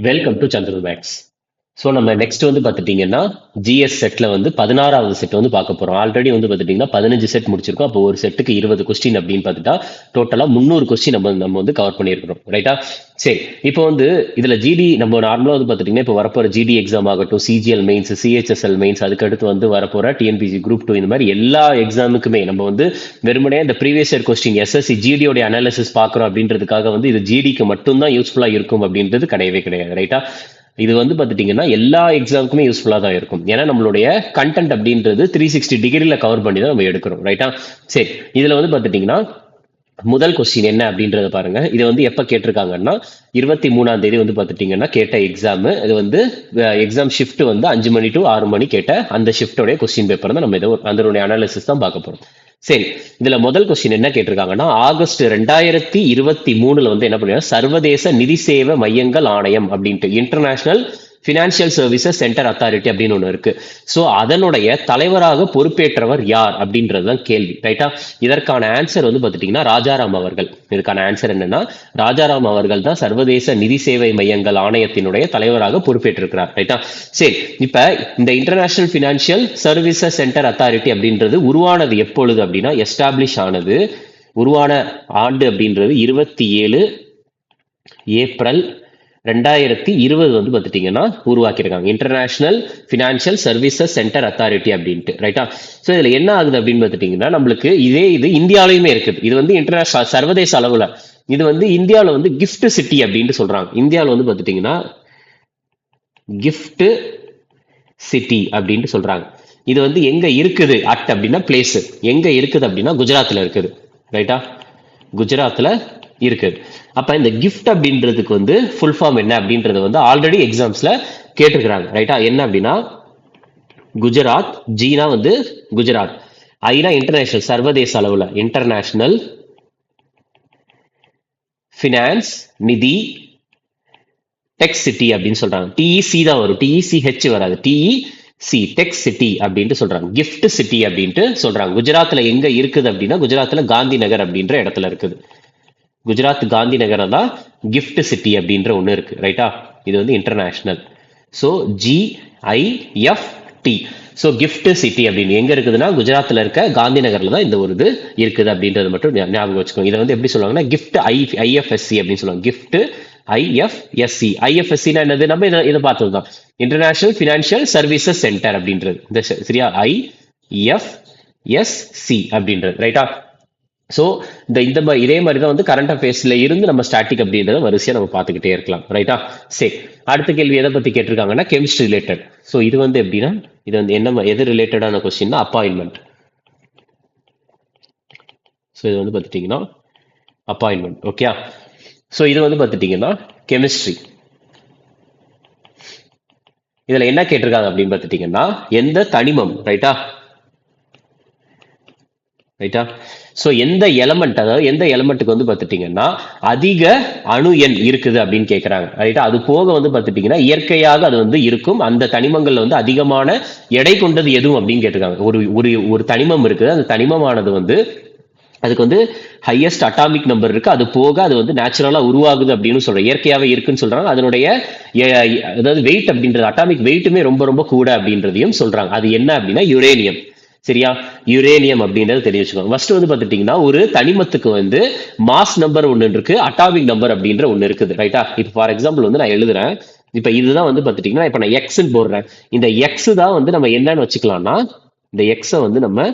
Welcome to Chandran maths. So நம்ம next வந்து பார்த்துட்டிங்கன்னா ஜிஎஸ் செட்டில் வந்து 16வது செட் வந்து பார்க்க போகிறோம். ஆல்ரெடி வந்து பார்த்துட்டிங்கன்னா 15 செட் முடிச்சிருக்கோம். அப்போ ஒரு செட்டுக்கு 20 கொஸ்டின் அப்படின்னு பார்த்துட்டா டோட்டலாக 300 கொஸ்டின் நம்ம வந்து கவர் பண்ணியிருக்கிறோம். ரைட்டா? சரி, இப்போ வந்து இதில் ஜிடி நம்ம நார்மலாக வந்து பார்த்துட்டிங்கன்னா இப்போ வரப்போகிற ஜிடி எக்ஸாம் ஆகட்டும், சிஜிஎல் மெயின்ஸ், சிஹெச்எஸ்எல் மெயின்ஸ், அதுக்கடுத்து வந்து வரப்போகிற டிஎன்பிசி குரூப் 2, இந்த மாதிரி எல்லா எக்ஸாமுக்குமே நம்ம வந்து வெறுமனே இந்த ப்ரீவியஸ் இயர் கொஸ்டின் எஸ்எஸ்சி ஜிடியோடைய அனாலிசிஸ் பார்க்குறோம் அப்படின்றதுக்காக வந்து இது ஜிடிக்கு மட்டும்தான் யூஸ்ஃபுல்லாக இருக்கும் அப்படின்றது கிடையவே கிடையாது. ரைட்டா? இது வந்து பார்த்துட்டிங்கன்னா எல்லா எக்ஸாமுக்குமே யூஸ்ஃபுல்லாக தான் இருக்கும். ஏன்னா நம்மளுடைய கண்டென்ட் அப்படின்றது 360 டிகிரியில் கவர் பண்ணி தான் நம்ம எடுக்கிறோம். ரைட்டா? சரி, இதில் வந்து பார்த்துட்டிங்கன்னா முதல் கொஸ்டின் என்ன அப்படின்றத பாருங்க. இது வந்து எப்ப கேட்டிருக்காங்கன்னா 23ஆம் தேதி வந்து பார்த்துட்டிங்கன்னா கேட்ட எக்ஸாம். இது வந்து எக்ஸாம் ஷிஃப்ட் வந்து 5 மணி டு 6 மணி கேட்ட அந்த ஷிஃப்டோடைய கொஸ்டின் பேப்பர் தான் நம்ம அதனுடைய அனாலிசிஸ் தான் பார்க்க போறோம். சரி, இதுல முதல் கொஸ்டின் என்ன கேட்டிருக்காங்கன்னா ஆகஸ்ட் 2023 வந்து என்ன பண்ணுவாங்க, சர்வதேச நிதி சேவை மையங்கள் ஆணையம் அப்படின்ட்டு international financial services centre authority அப்படின்னு ஒன்று இருக்கு. ஸோ அதனுடைய தலைவராக பொறுப்பேற்றவர் யார் அப்படின்றதுதான் கேள்வி. ரைட்டா? இதற்கான ஆன்சர் வந்து பார்த்துட்டீங்கன்னா ராஜாராம் அவர்கள். இதுக்கான ஆன்சர் என்னன்னா ராஜாராம் அவர்கள் தான் சர்வதேச நிதி சேவை மையங்கள் ஆணையத்தினுடைய தலைவராக பொறுப்பேற்றிருக்கிறார். ரைட்டா? சரி, இப்ப இந்த international financial services centre authority அப்படின்றது உருவானது எப்பொழுது அப்படின்னா, எஸ்டாப்ளிஷ் ஆனது, உருவான ஆண்டு அப்படின்றது 27 ஏப்ரல் 2020 வந்து பார்த்துட்டீங்கன்னா உருவாக்கியிருக்காங்க. International financial services centre authority அப்படின்ட்டு. ரைட்டா? ஸோ இதில் என்ன ஆகுது அப்படின்னு பார்த்துட்டீங்கன்னா நம்மளுக்கு இது இந்தியாவிலையுமே இருக்குது. இது வந்து இன்டர்நேஷனல் சர்வதேச அளவில் இது வந்து இந்தியாவில் வந்து கிஃப்ட் சிட்டி அப்படின்ட்டு சொல்றாங்க. இந்தியாவில் வந்து பார்த்துட்டீங்கன்னா கிஃப்ட் சிட்டி அப்படின்ட்டு சொல்றாங்க. இது வந்து எங்க இருக்குது அப்படின்னா பிளேஸ் எங்க இருக்குது அப்படின்னா குஜராத்தில் இருக்குது. ரைட்டா? குஜராத்தில் இருக்குது. அப்ப இந்த கிஃப்ட் அப்படின்றதுக்கு வந்து ஃபுல் ஃபார்ம் என்ன அப்படின்றது வந்து ஆல்ரெடி எக்ஸாம்ஸ்ல கேட்டிருக்கிறாங்க. ரைட்டா? என்ன அப்படின்னா குஜராத், ஜீனா வந்து குஜராத், ஐனா இன்டர்நேஷனல் சர்வதேச அளவுல இன்டர்நேஷனல் ஃபினான்ஸ் நிதி டெக் சிட்டி அப்படின்னு சொல்றாங்க. டிஇசி தான் வரும், டிஇசிஹெச் வராது, டிஇசி டெக் சிட்டி அப்படின்ட்டு சொல்றாங்க. கிஃப்ட் சிட்டி அப்படின்ட்டு சொல்றாங்க. குஜராத்ல எங்க இருக்குது அப்படின்னா குஜராத்ல காந்தி நகர் அப்படின்ற இடத்துல இருக்குது. குஜராத் காந்தி நகரம் தான் கிஃப்ட் சிட்டி அப்படின்ற ஒன்று இருக்கு. ரைட்டா? இது வந்து international. So GIFT. So gift city அப்படின்னு எங்க இருக்குதுன்னா குஜராத்தில் இருக்க காந்தி நகர்ல தான் இந்த ஒரு இது இருக்குது அப்படின்றது மட்டும் ஞாபகம் வச்சுக்கோங்க. இதை வந்து எப்படி சொல்லுவாங்கன்னா கிஃப்ட் IFSC அப்படின்னு சொல்லுவாங்க. Gift IFSC. IFSC என்னது நம்ம இதை பார்த்தது தான், இன்டர்நேஷனல் ஃபினான்ஷியல் சர்வீசஸ் சென்டர் அப்படின்றது. இந்த சரியா? IFSC அப்படின்றது. ரைட்டா? ஸோ இதே மாதிரி தான் வந்து கரண்ட் அஃபேர்ஸ்ல இருந்து நம்ம ஸ்டாட்டிக் அப்படின்றத வரிசையா நம்ம பார்த்துக்கிட்டே இருக்கலாம். ரைட்டா? சரி, அடுத்த கேள்வி எதை பத்தி கேட்டிருக்காங்கன்னா கெமிஸ்ட்ரி ரிலேட்டட். ஸோ இது வந்து எப்படின்னா இது வந்து எது ரிலேட்டடான கொஸ்டின், அப்பாயின்மெண்ட். ஸோ இது வந்து பார்த்துட்டீங்கன்னா அப்பாயின்மெண்ட். ஓகே? ஸோ இது வந்து பார்த்துட்டீங்கன்னா கெமிஸ்ட்ரி. இதுல என்ன கேட்டிருக்காங்க அப்படின்னு பார்த்துட்டீங்கன்னா எந்த தனிமம். ரைட்டா? ரைட்டா? ஸோ எந்த எலமெண்ட், அதாவது எந்த எலமெண்ட்டுக்கு வந்து பார்த்துட்டீங்கன்னா அதிக அணு எண் இருக்குது அப்படின்னு கேட்குறாங்க. ரைட்டா? அது போக வந்து பார்த்துட்டீங்கன்னா இயற்கையாக அது வந்து இருக்கும் அந்த தனிமங்கள்ல வந்து அதிகமான எடை கொண்டது எதுவும் அப்படின்னு கேட்டிருக்காங்க. ஒரு தனிமம் இருக்குது, அந்த தனிமமானது வந்து அதுக்கு வந்து ஹையஸ்ட் அட்டாமிக் நம்பர் இருக்கு, அது போக அது வந்து நேச்சுரலா உருவாகுது அப்படின்னு சொல்றாங்க, இயற்கையாவே இருக்குன்னு சொல்றாங்க. அதனுடைய அதாவது வெயிட் அப்படின்றது, அட்டாமிக் வெயிட்டுமே ரொம்ப ரொம்ப கூட அப்படின்றதையும் சொல்றாங்க. அது என்ன அப்படின்னா யுரேனியம். சரியா? யுரேனியம் அப்படின்றது தெரிய வச்சுக்கோங்க. ஃபர்ஸ்ட் வந்து பார்த்துட்டீங்கன்னா ஒரு தனிமத்துக்கு வந்து மாஸ் நம்பர் ஒன்று இருக்கு, அட்டாமிக் நம்பர் அப்படின்ற ஒன்று இருக்குது. ரைட்டா? இப்போ ஃபார் எக்ஸாம்பிள் வந்து நான் எழுதுறேன். இப்போ இதுதான் வந்து பார்த்துட்டீங்கன்னா இப்போ நான் எக்ஸ்ன்னு போடுறேன். இந்த எக்ஸ் தான் வந்து நம்ம என்னன்னு வச்சுக்கலாம்னா இந்த எக்ஸை வந்து நம்ம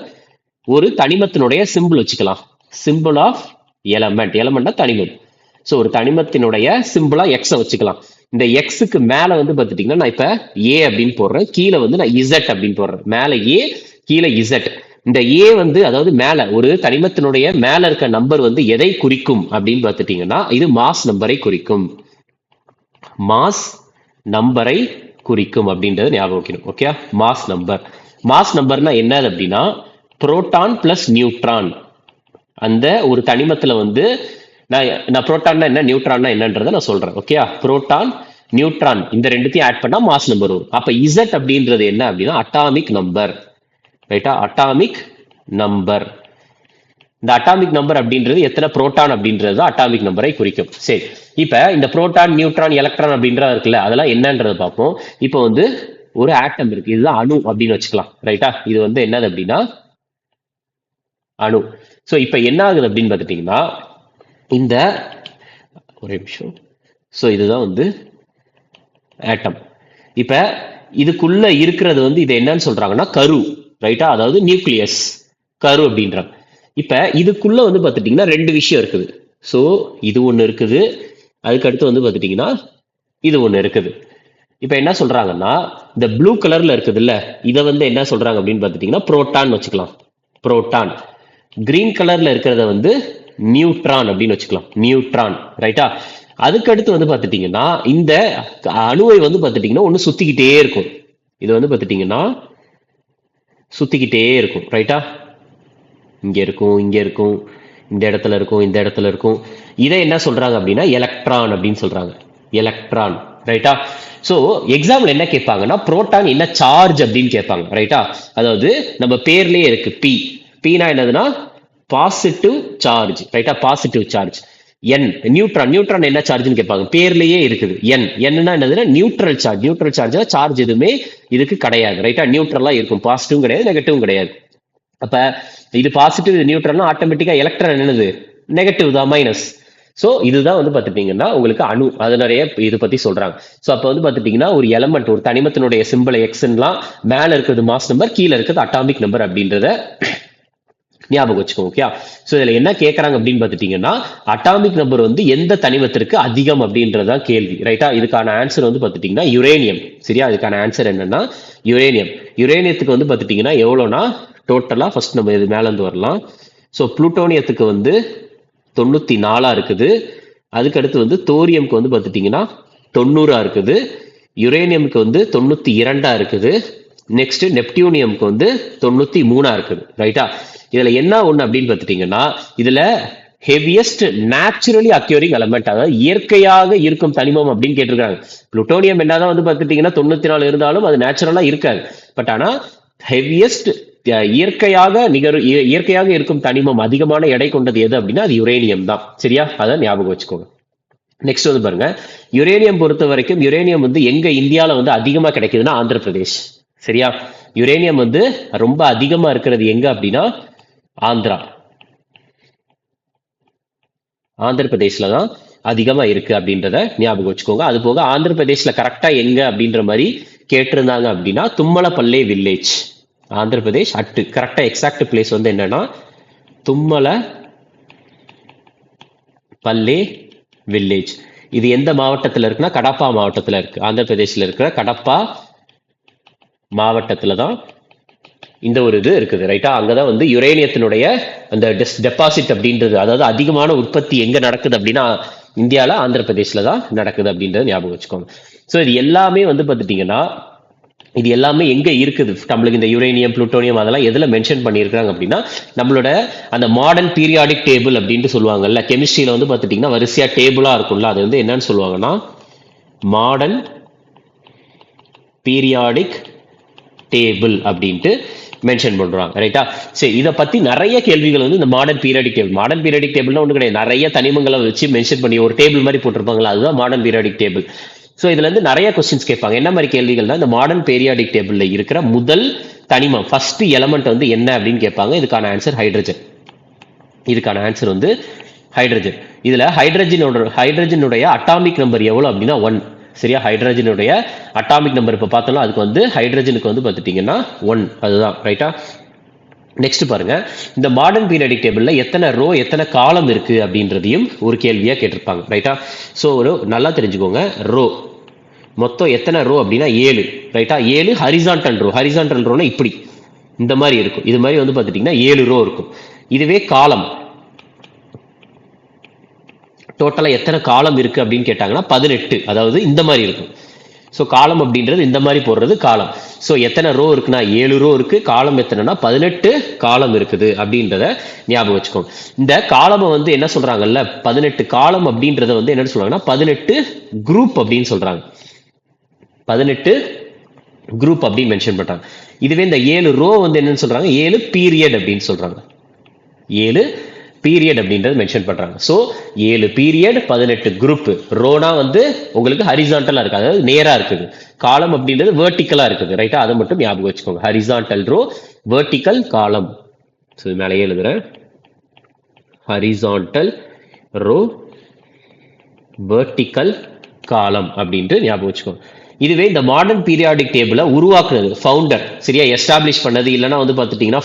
ஒரு தனிமத்தினுடைய சிம்பிள் வச்சுக்கலாம். Symbol of element. எலமெண்ட்னா தனிமம். ஸோ ஒரு தனிமத்தினுடைய சிம்பிளா எக்ஸை வச்சுக்கலாம். இந்த எக்ஸுக்கு மேல வந்து பார்த்துட்டீங்கன்னா நான் இப்ப ஏ அப்படின்னு போடுறேன், கீழே வந்து நான் இசட் அப்படின்னு போடுறேன். மேல ஏ, கீழே இசட். இந்த ஏ வந்து அதாவது மேல ஒரு தனிமத்தினுடைய மேல இருக்க நம்பர் வந்து எதை குறிக்கும் அப்படின்னு பார்த்துட்டீங்கன்னா இது மாஸ் நம்பரை குறிக்கும். மாஸ் நம்பரை குறிக்கும் அப்படின்றது ஞாபகம் வைக்கணும். ஓகே? Mass number. மாஸ் நம்பர்னா என்னது அப்படின்னா புரோட்டான் பிளஸ் நியூட்ரான். அந்த ஒரு தனிமத்துல வந்து நான் புரோட்டான்னா என்ன, நியூட்ரான்னா என்னன்றதை நான் சொல்றேன். ஓகே? புரோட்டான் நியூட்ரான் இந்த ரெண்டுத்தையும் ஆட் பண்ணா மாஸ் நம்பர் வரும். அப்ப இசட் அப்படின்றது என்ன அப்படின்னா அட்டாமிக் நம்பர். ரைட்டா? Atomic number. இந்த அட்டாமிக் நம்பர் அப்படின்றது எத்தனை புரோட்டான் அப்படின்றது அட்டாமிக் நம்பரை குறிக்கும். சரி, இப்ப இந்த புரோட்டான், நியூட்ரான், எலக்ட்ரான் அப்படின்றது இருக்குல்ல, அதெல்லாம் என்னன்றதை பார்ப்போம். இப்போ வந்து ஒரு ஆட்டம் இருக்கு, இதுதான் அணு அப்படின்னு வச்சுக்கலாம். ரைட்டா? இது வந்து என்னது அப்படின்னா அணு. ஸோ இப்போ என்ன ஆகுது அப்படின்னு பார்த்துட்டீங்கன்னா, இந்த ஒரே நிமிஷம். ஸோ இதுதான் வந்து ஆட்டம். இப்ப இதுக்குள்ள இருக்கிறது வந்து இது என்னன்னு சொல்றாங்கன்னா கரு. ரைட்டா? அதாவது நியூக்ளியஸ், கரு அப்படின்றாங்க. இப்ப இதுக்குள்ள வந்து பார்த்துட்டீங்கன்னா ரெண்டு விஷயம் இருக்குது. ஸோ இது ஒன்று இருக்குது, அதுக்கு அடுத்து வந்து பார்த்துட்டீங்கன்னா இது ஒன்று இருக்குது. இப்ப என்ன சொல்றாங்கன்னா, இந்த ப்ளூ கலர்ல இருக்குதுல்ல, இதை வந்து என்ன சொல்றாங்க அப்படின்னு பார்த்துட்டீங்கன்னா புரோட்டான் வச்சுக்கலாம், புரோட்டான். கிரீன் கலர்ல இருக்கிறத வந்து நியூட்ரான் அப்படின்னு வச்சுக்கலாம், நியூட்ரான். ரைட்டா? அதுக்கு அடுத்து வந்து பார்த்துட்டீங்கன்னா இந்த அணுவை வந்து பார்த்துட்டீங்கன்னா ஒன்று சுத்திக்கிட்டே இருக்கும். இது வந்து பார்த்துட்டீங்கன்னா சுத்திக்கிட்டே இருக்கும். ரைட்டா? இங்க இருக்கும், இங்க இருக்கும், இந்த இடத்துல இருக்கும், இந்த இடத்துல இருக்கும். இதை என்ன சொல்றாங்க அப்படின்னா எலக்ட்ரான் அப்படின்னு சொல்றாங்க, எலக்ட்ரான். ரைட்டா? சோ எக்ஸாம்பிள் என்ன கேட்பாங்கன்னா புரோட்டான் என்ன சார்ஜ் அப்படின்னு கேட்பாங்க. ரைட்டா? அதாவது நம்ம பேர்லயே இருக்கு பி. பினா என்னதுன்னா பாசிட்டிவ் சார்ஜ். ரைட்டா? Positive charge. N neutron, neutron என்ன சார்ஜ்னு கேட்பாங்க, பேர்லயே இருக்குது என். என்னன்னா என்னதுன்னா neutral charge. Neutral charge charge எதுவுமே இதுக்கு கிடையாது. ரைட்டா? நியூட்ரலா இருக்கும், பாசிட்டிவும் கிடையாது, நெகட்டிவும் கிடையாது. அப்ப இது பாசிட்டிவ், இது நியூட்ரல்னா ஆட்டோமேட்டிக்கா எலக்ட்ரான் என்னது, நெகட்டிவ் தான், மைனஸ். ஸோ இதுதான் வந்து பார்த்துட்டீங்கன்னா உங்களுக்கு அணு. அது நிறைய இது பத்தி சொல்றாங்க. ஸோ அப்போ வந்து பார்த்துட்டீங்கன்னா ஒரு எலமெண்ட், ஒரு தனிமத்தினுடைய சிம்பிள் எக்ஸ்லாம், மேல இருக்கிறது மாஸ் நம்பர், கீழே இருக்கிறது அட்டாமிக் நம்பர் அப்படின்றத ஞாபகம் வச்சுக்கோங்க. ஓகே? ஸோ இதுல என்ன கேட்கறாங்க அப்படின்னு பார்த்துட்டீங்கன்னா அட்டாமிக் நம்பர் வந்து எந்த தனிமத்திற்கு அதிகம் அப்படின்றதான் கேள்வி. ரைட்டா? இதுக்கான ஆன்சர் வந்து பார்த்துட்டீங்கன்னா யுரேனியம். சரியா? இதுக்கான ஆன்சர் என்னன்னா யுரேனியம். யுரேனியத்துக்கு வந்து பார்த்துட்டீங்கன்னா எவ்வளோனா டோட்டலா ஃபர்ஸ்ட் நம்ம இது மேல இருந்து வரலாம். ஸோ புளூட்டோனியத்துக்கு வந்து 94 இருக்குது. அதுக்கடுத்து வந்து தோரியம்க்கு வந்து பார்த்துட்டீங்கன்னா 90 இருக்குது. யுரேனியமுக்கு வந்து 92 இருக்குது. நெக்ஸ்ட் நெப்டியூனியம்க்கு வந்து 93 இருக்குது. ரைட்டா? இதுல என்ன ஒண்ணு அப்படின்னு பார்த்துட்டீங்கன்னா இதுல ஹெவியஸ்ட் நேச்சுரலி அக்யூரிங் எலமெண்ட், அதாவது இயற்கையாக இருக்கும் தனிமம் அப்படின்னு கேட்டிருக்காங்க. புளூட்டோனியம் என்னதான் வந்து பார்த்துட்டீங்கன்னா 94 இருந்தாலும் அது நேச்சுரலா இருக்காது. பட் ஆனா ஹெவியஸ்ட் இயற்கையாக இருக்கும் தனிமம், அதிகமான எடை கொண்டது எது அப்படின்னா அது யுரேனியம் தான். சரியா? அதை ஞாபகம் வச்சுக்கோங்க. நெக்ஸ்ட் வந்து பாருங்க, யுரேனியம் பொறுத்த வரைக்கும் யுரேனியம் வந்து எங்க இந்தியாவில் வந்து அதிகமா கிடைக்குதுன்னா ஆந்திர பிரதேஷ். சரியா? யுரேனியம் வந்து ரொம்ப அதிகமா இருக்கிறது எங்க அப்படின்னா ஆந்திரா, ஆந்திர பிரதேஷ்ல தான் அதிகமா இருக்கு அப்படின்றத ஞாபகம் வச்சுக்கோங்க. அது போக ஆந்திர பிரதேஷ்ல கரெக்டா எங்க அப்படின்ற மாதிரி கேட்டிருந்தாங்க அப்படின்னா தும்மலப்பல்லே வில்லேஜ், ஆந்திர பிரதேஷ் அட்டு. கரெக்டா எக்ஸாக்ட் பிளேஸ் வந்து என்னன்னா தும்மல பல்லே வில்லேஜ். இது எந்த மாவட்டத்தில் இருக்குன்னா கடப்பா மாவட்டத்தில் இருக்கு. ஆந்திர பிரதேஷ்ல இருக்கிற கடப்பா மாவட்டத்துல தான் இந்த ஒரு இது இருக்குது. ரைட்டா? அங்கதான் வந்து யுரேனியத்தினுடைய அந்த டெபாசிட் அப்படின்றது, அதாவது அதிகமான உற்பத்தி எங்க நடக்குது அப்படின்னா இந்தியாவில் ஆந்திர பிரதேஷ்ல தான் நடக்குது அப்படின்றத ஞாபகம் வச்சுக்கோங்க. ஸோ இது எல்லாமே வந்து பார்த்துட்டீங்கன்னா இது எல்லாமே எங்க இருக்குது நம்மளுக்கு, இந்த யுரேனியம், புளூட்டோனியம் அதெல்லாம் எதுல மென்ஷன் பண்ணியிருக்காங்க அப்படின்னா நம்மளோட அந்த மாடர்ன் பீரியாடிக் டேபிள் அப்படின்ட்டு சொல்லுவாங்கல்ல, கெமிஸ்ட்ரியில வந்து பார்த்துட்டீங்கன்னா வரிசையா டேபிளா இருக்கும்ல, அது வந்து என்னன்னு சொல்லுவாங்கன்னா மாடர்ன் பீரியாடிக் டேபிள் அப்படின்ட்டு மென்ஷன் பண்றாங்க. ரைட்டா? சரி, இதை பத்தி நிறைய கேள்விகள் வந்து இந்த modern periodic table. Modern periodic டேபிள்னா ஒன்று கிடையாது, நிறைய தனிமங்களை வச்சு மென்ஷன் பண்ணி ஒரு டேபிள் மாதிரி போட்டிருப்பாங்களா, அதுதான் மாடர்ன் பீரியாடிக் டேபிள். ஸோ இதுல இருந்து நிறைய கொஸ்டின்ஸ் கேட்பாங்க. என்ன மாதிரி கேள்விகள்னா இந்த மாடர்ன் பீரியாடிக் டேபிள்ல இருக்கிற முதல் தனிமம், ஃபர்ஸ்ட் எலமெண்ட் வந்து என்ன அப்படின்னு கேட்பாங்க. இதுக்கான ஆன்சர் ஹைட்ரஜன். இதுக்கான ஆன்சர் வந்து ஹைட்ரஜன். இதுல ஹைட்ரஜனுடைய அட்டாமிக் நம்பர் எவ்வளவு அப்படின்னா 1. சரியா? ஹைட்ரஜனுடைய அட்டாமிக் நம்பர் இப்ப பார்த்தோம்னா அதுக்கு வந்து ஹைட்ரஜனுக்கு வந்து பார்த்துட்டீங்கன்னா 1. அதுதான். ரைட்டா? நெக்ஸ்ட் பாருங்க, இந்த மாடர்ன் பீரியாடிக் டேபிள்ல எத்தனை ரோ எத்தனை காலம் இருக்கு அப்படின்றதையும் ஒரு கேள்வியா கேட்டிருப்பாங்க. ரைட்டா? ஸோ ஒரு நல்லா தெரிஞ்சுக்கோங்க, ரோ மொத்தம் எத்தனை ரோ அப்படின்னா 7. ரைட்டா? 7 ஹரிசான்டல் ரோ. ஹரிசான்டல் ரோனா இப்படி இந்த மாதிரி இருக்கும். இது மாதிரி வந்து பார்த்துட்டீங்கன்னா 7 ரோ இருக்கும். இதுவே காலம், டோட்டலா எத்தனை காலம் இருக்கு அப்படின்னு கேட்டாங்கன்னா 18. அதாவது இந்த மாதிரி இருக்கும். ஸோ காலம் அப்படின்றது இந்த மாதிரி போடுறது காலம். ஸோ எத்தனை ரோ இருக்குன்னா 7 ரோ இருக்கு. காலம் எத்தனைனா 18 காலம் இருக்குது அப்படின்றத ஞாபகம் வச்சுக்கோங்க. இந்த காலமை வந்து என்ன சொல்றாங்கல்ல, 18 காலம் அப்படின்றத வந்து என்ன சொல்றாங்கன்னா 18 குரூப் அப்படின்னு சொல்றாங்க. 18 குரூப் அப்படின்னு மென்ஷன் பண்றாங்க. இதுவே இந்த 7 ரோ வந்து என்னன்னு சொல்றாங்க 7 பீரியட் அப்படின்னு சொல்றாங்க. 7 பீரியட் அப்படின்றது மென்ஷன் பண்றாங்க. So 7 period 18 group. ரோனா வந்து உங்களுக்கு ஹரிசான்டலா இருக்கு, அதாவது நேரா இருக்குது. காலம் அப்படின்றது வெர்டிக்கலா இருக்குது. ரைட்டா, அதை மட்டும் ஞாபகம் வச்சுக்கோங்க. ஹரிசான்டல் ரோ, வெர்டிக்கல் காலம். ஸோ மேலேயே எழுதுறேன், ஹரிசான்டல் ரோ, வெர்டிக்கல் காலம் அப்படின்ட்டு ஞாபகம் வச்சுக்கோங்க. இதுவே இந்த மாடர்ன் பீரியாடிக் டேபிளை உருவாக்குறது ஃபவுண்டர், சரியா, எஸ்டாப்ளிஷ் பண்ணது, இல்லைன்னா வந்து பார்த்துட்டீங்கன்னா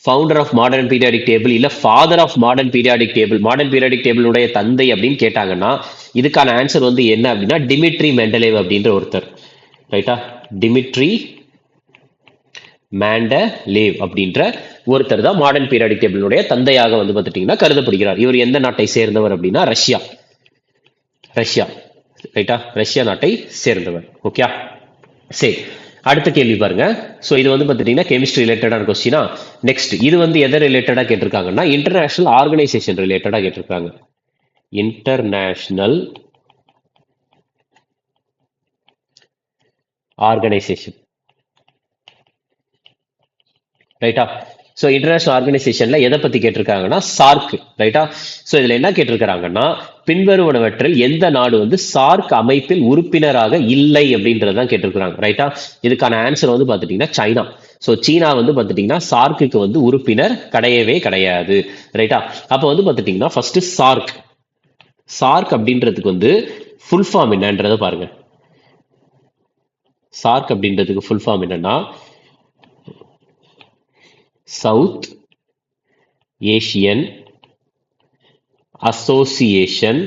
founder of modern periodic table, இல்ல father of modern periodic table, modern periodic டேபிளுடைய தந்தை அப்படின்னு கேட்டாங்கன்னா இதுக்கான ஆன்சர் வந்து என்ன அப்படின்னா டிமிட்ரி மெண்டலேவ் அப்படின்ற ஒருத்தர். ரைட்டா, டிமிட்ரி மேண்டலேவ் அப்படின்ற ஒருத்தர் தான் மாடர்ன் பீரியாடிக் டேபிளுடைய தந்தையாக வந்து பார்த்துட்டீங்கன்னா கருதப்படுகிறார். இவர் எந்த நாட்டை சேர்ந்தவர் அப்படின்னா ரஷ்யா. ரைட்டா, ரஷ்யா நாட்டை சேர்ந்தவர். ஓகே, சரி, அடுத்த கேள்வி பாருங்க. ஸோ இது வந்து பார்த்துட்டீங்கன்னா கெமிஸ்ட்ரி ரிலேட்டடான கொஸ்டினா. நெக்ஸ்ட் இது வந்து எதை ரிலேட்டடா கேட்டிருக்காங்கன்னா இன்டர்நேஷனல் ஆர்கனைசேஷன் ரிலேட்டடா கேட்டிருக்காங்க. International organisation. ரைட்டா, ஸோ இன்டர்நேஷனல் ஆர்கனைசேஷன்ல எதை பத்தி கேட்டிருக்காங்கன்னா சார்க். ரைட்டா, ஸோ இதுல என்ன கேட்டிருக்கிறாங்கன்னா பின்வருவனவற்றில் எந்த நாடு வந்து சார்க் அமைப்பில் உறுப்பினராக இல்லை அப்படின்றதான் கேட்டிருக்கிறாங்க. ரைட்டா, இதுக்கான ஆன்சர் வந்து பார்த்துட்டீங்கன்னா சைனா. ஸோ சீனா வந்து பார்த்துட்டீங்கன்னா சார்க்கு வந்து உறுப்பினர் கிடையவே கிடையாது. ரைட்டா, அப்போ வந்து பார்த்துட்டீங்கன்னா ஃபர்ஸ்ட் சார்க் அப்படின்றதுக்கு வந்து ஃபுல் ஃபார்ம் என்னன்றதை பாருங்க. சார்க் அப்படின்றதுக்கு ஃபுல் ஃபார்ம் என்னன்னா south Asian association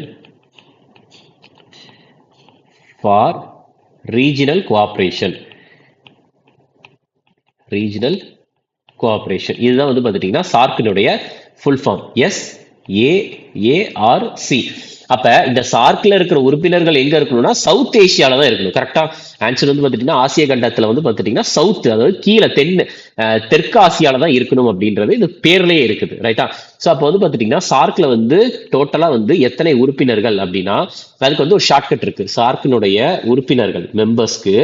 for regional cooperation. இதுதான் வந்து பார்த்துட்டீங்கன்னா சார்க்கினுடைய ஃபுல் ஃபார்ம். SAARC. அப்ப இந்த சார்க்ல இருக்கிற உறுப்பினர்கள் எங்க இருக்கணும்னா சவுத் ஏசியால தான் இருக்கணும். கரெக்டா, ஆன்சர் வந்து பார்த்துட்டீங்கன்னா ஆசிய கண்டத்துல வந்து பார்த்துட்டீங்கன்னா சவுத், அதாவது கீழே தெற்கு ஆசியால தான் இருக்கணும் அப்படின்றது இது பேர்லயே இருக்குது. ரைட்டா, ஸோ அப்போ வந்து பார்த்துட்டீங்கன்னா சார்க்ல வந்து டோட்டலா வந்து எத்தனை உறுப்பினர்கள் அப்படின்னா அதுக்கு வந்து ஒரு ஷார்ட்கட் இருக்கு. சார்க்கினுடைய உறுப்பினர்கள் மெம்பர்ஸ்க்கு